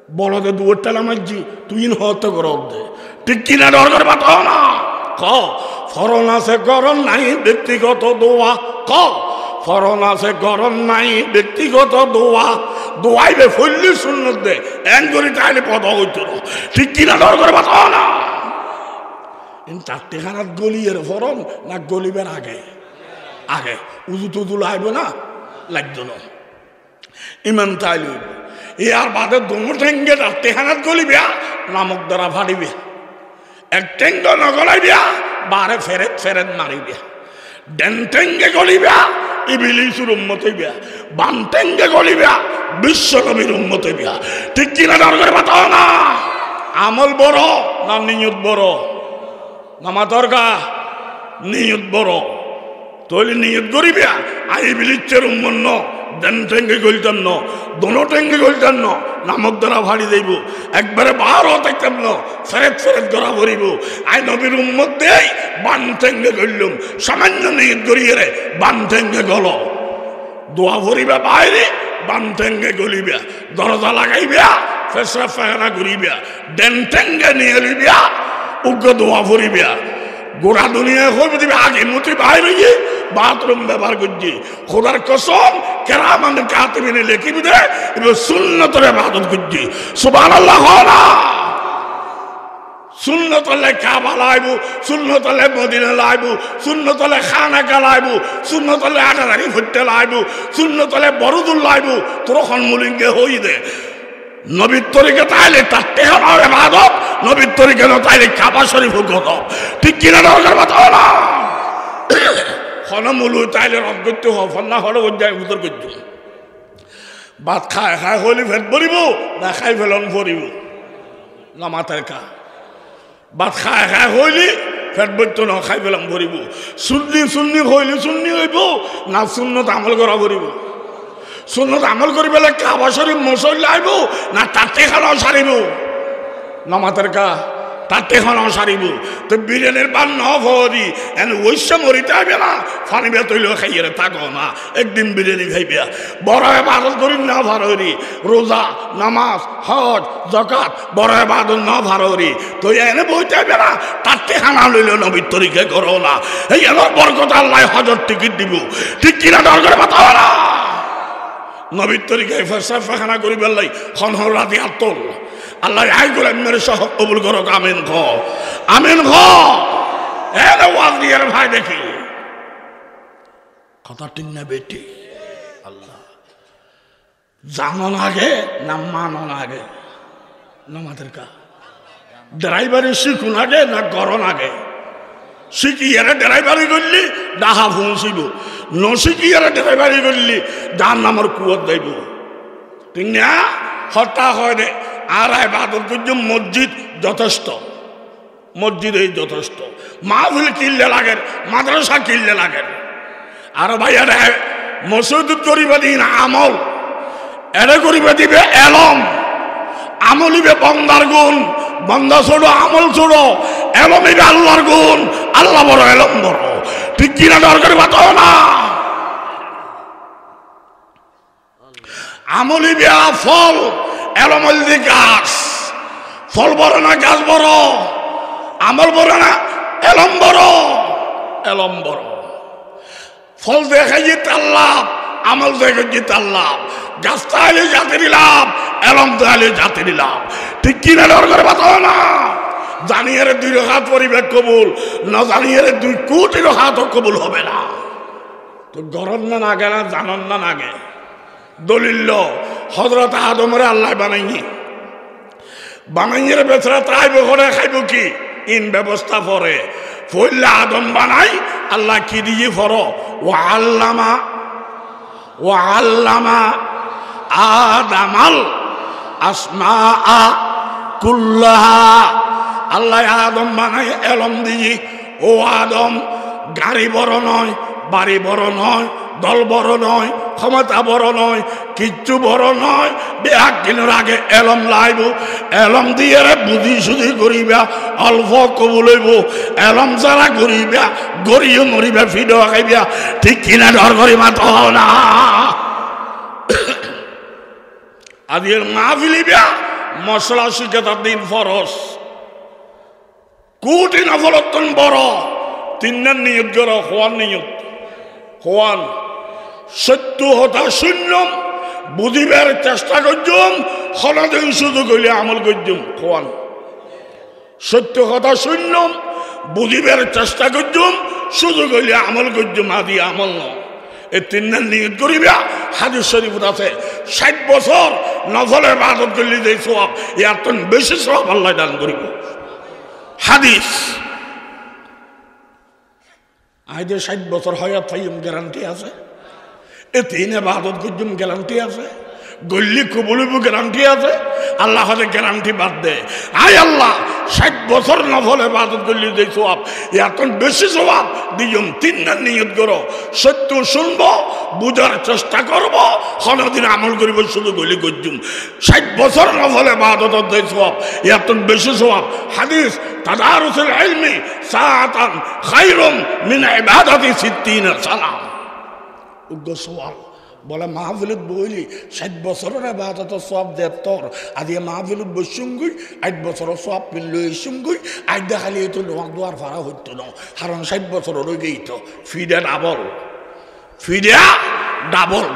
বড়দের দুয়ার টালা মারছি তুই হতে গরব দে ঠিক কিনা দরকার পাতাও না ক ফরন আছে গরম নাই ব্যক্তিগত দোয়া ক ফরন আছে গরম নাই ব্যক্তিগত দোয়া দোয়াইবে ফল্লি সুন্নত দে এন করি তাইলে পদ হইত ঠিক কিনা দরকার পাতাও না চারটে খানাত গলিয়ের ফরন না গলিবের আগে আগে উজু টুজু লাগবে না লাগতো না ইমান তাই লইব ইয়ার বাদে দোনো ঠেঙ্গে চারটে খানাত গলিবিয়া নামক দ্বারা ফাড়িবে এক ঠেঙ্গ নগলাইবিয়া বারে ফেরেত ফেরেত মারিবিয়া ডেন ঠেঙ্গে গলিবিয়া ইবিলিসুর উম্মত হইবিয়া বাম ঠেঙ্গে গলিবিয়া বিশ্ব নবীর উম্মত হইবিয়া ঠিক কিনা দরকার বাতাও না আমল বড় না নিয়ত বড় নামা দরকার নিয়ত বড় তৈলি নিয়ত করিবিয়া আই বিলিচ্ছের উম্মন্ন দেন ঠেঙ্গে গলিতাম ন দোনো ঠেঙ্গে গলিতাম ন নামক দ্বারা ভাড়ি দেব একবারে বারো থাকতাম ন ফেরেত ফেরেত ধরা ভরিব আই নবীর উম্মত দেই বান ঠেঙ্গে গলিলাম সামান্য নিয়ত করিয়ে রে বান ঠেঙ্গে গল দোয়া ভরিবা বাইরে বান ঠেঙ্গে গলিবিয়া দরজা লাগাইবিয়া ফেসরা ফায়না করিবিয়া দেন ঠেঙ্গে নিয়ে লিবিয়া উগ্র দোয়া ভরিবিয়া গোড়া দুনিয়ায় হইবে দিবে আগে মুতি বাইরে গিয়ে বাথরুম ব্যবহার করছি খোদার কসম কেরামান কাতিবিনে লিখিবি দে এবার সুন্নতের ইবাদত করছি সুবহানাল্লাহ না সুন্নতলে কাবা লাইবু সুন্নতলে মদিনা লাইবু সুন্নতলে খানাকা লাইবু সুন্নতলে আটাদারি হইতে লাইবু সুন্নতলে বড়দুল লাইবু তোর খনমুলিঙ্গে হই দে নবীর তরিকা তাইলে তার টেহার ইবাদত নবীর তরিকা না তাইলে কাবা শরীফ গজব ঠিক কিনা দরকার বাতাও না খনমুলু তাইলে রদ করতে হ ফন্না হলে যায় উত্তর করতে ভাত খায় খায় হলি ফেট ভরিব না খাই ফেলন ভরিব না মাথার কা ভাত খায় খায় হইলি ফেট ভরতো না খাই ফেলাম ভরিব সুন্নি সুন্নি হইলি সুন্নি হইব না সুন্নত আমল করা ভরিব সুন্নত আমল করি পেলে কাবা শরীফ মসল লাইব না তাতে খানাও সারিব না মাথার কা তাতে এখন সারিব তো বিরিয়ানির বান নরি এন ওইস মরিতে হবে না ফানি বে তৈল খাইয়ে থাকো না একদিন বিরিয়ানি খাইবে বড় ইবাদত করি না ভারি রোজা নামাজ হজ যাকাত বড় ইবাদত না ভারি তো এনে বইতে হবে না তাতে খানা লইল নবীর তরিকে করো না এই এর বরকত আল্লাহ হজর টিকিট দিব ঠিক কিনা দরকার বাতাও না নবীর তরিকায় ফেসাফাখানা করি বেলাই খন রাতি আত্মল আল্লাহ আই করে মেরে সহ কবুল করো আমিন খ আমিন খ এর ওয়াজ দিয়ে ভাই দেখি কথা ঠিক না বেটি আল্লাহ জানন আগে না মানন আগে নামাদের কা ড্রাইভারি শিখুন আগে না গরন আগে শিখিয়ারে ড্রাইভারি করলি ডাহা পৌঁছিব নশিখিয়ারে ড্রাইভারি করলি ডান নামর কুয়ত যাইব ঠিক না হত্যা হয় দে আর ইবাদত করছ মসজিদ যথেষ্ট মসজিদ এই যথেষ্ট মাহফিল কিনলে লাগে মাদ্রাসা কিনলে লাগে আর ভাই এরা মসজিদ করিবে দিন আমল এরে করিবে দিবে এলম আমলিবে বন্দার গুণ বন্দা ছোড়ো আমল ছোড়ো এলমিবে আল্লাহর গুণ আল্লাহ বড় এলম বড় ঠিক কিনা দরকার বাতাও না আমলিবে ফল এলমল দি গাছ ফল বড় না গাছ বড় আমল বড় না এলম বড় এলম বড় ফল দেখাই যে তার লাভ আমল দেখে যে তার লাভ গাছ তাহলে জাতির লাভ এলম তাহলে জাতির লাভ ঠিক কিনা দরকার বাতাও না জানিয়ে 2 রাকাত পরিবেশ কবুল না জানিয়ে 2 কোটি রাকাত কবুল হবে না তো গরম না নাগে না জানন না নাগে দলিল হযরত আদমরে আল্লাহ বানাইনি বানাইয়ের বেচরা তাইব করে খাইব কি ইন ব্যবস্থা পরে ফইলা আদম বানাই আল্লাহ কি দিয়ে ফর ওয়া আল্লামা আদামাল আসমাআ কুল্লাহা আল্লাহ আদম বানাই এলম দিয়ে ও আদম গাড়ি বড় নয় বাড়ি বড় নয় দল বড় নয় ক্ষমতা বড় নয় কিচ্ছু বড় নয় বেহাক কিনের আগে এলম লাইব এলম দিয়ে বুদ্ধি শুধু করিবা অল্প কবুল হইব এলম যারা করিবা গড়িও মরিবা ফিড খাইবা ঠিক কিনা ডর করি মাত না আদির মা ফিলিবা মশলা শিখে তার দিন ফরস কোটি নফলতন বড় 3 নিয়ত করো হওয়ার নিয়ত হওয়ান সত্য হতা শূন্য বুঝিবার চেষ্টা করছুম হলদিন শুধু কইলে আমল করছুম হওয়ান সত্য কথা শূন্য বুঝিবার চেষ্টা করছুম শুধু কইলে আমল করছুম আদি আমল ন এই 3 নিয়ত করিবা হাদিস শরীফত আছে 60 বছর নফল ইবাদত করলে যে সওয়াব ইয়ার তো বেশি সওয়াব আল্লাহ দান করিব হাদিস আইদে 60 বছর হয়াত থাইম গ্যারান্টি আছে এ 3 ইবাদত করছুম গ্যারান্টি আছে গল্লি কবুলব গ্যারান্টি আছে আল্লাহ হতে গ্যারান্টি বাদ দে আয় আল্লাহ 60 বছর নফল ইবাদত করলে যে সওয়াব ইয়ার তো বেশি সওয়াব দিয়ম 3 নিয়ত করো সত্য শুনবো বুঝার চেষ্টা করব কোনদিন আমল করিব শুধু গলি করছুম 60 বছর নফল ইবাদত যে সওয়াব ইয়ার তো বেশি সওয়াব হাদিস তাদারুসুল ইলমি সাআতান খায়রুম মিন ইবাদাতি 60 সালাম উগ্র সওয়াল বলে মাহফিলত বইলি 60 বছরের ইবাদত সওয়াব দে তোর আদি মাহফিলত বসুঙ্গুই 8 বছরের সওয়াব লই সুঙ্গুই আজ দেখালি তো দুয়ার ফাড়া হইতো না কারণ 60 বছর রই গইতো ফিডা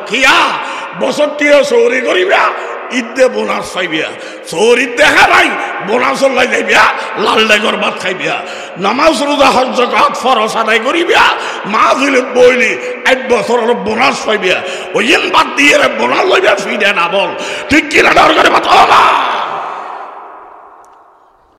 কিয়া বছরটি চৌরি করিবা ঈদে বোনাস পাইবিয়া চৌরিত দেখা নাই বোনাস লাই যাইবিয়া লাল ডেগর ভাত খাইবিয়া নামাজ রোজা হজ যাকাত ফরজ আদায় করিবিয়া মাহফিলত বইলি 8 বছরের বোনাস পাইবিয়া ওইন বাদ দিয়ে বোনাস লইবা ফিডা ডাবল ঠিক কিনা দরকারে বাতাও না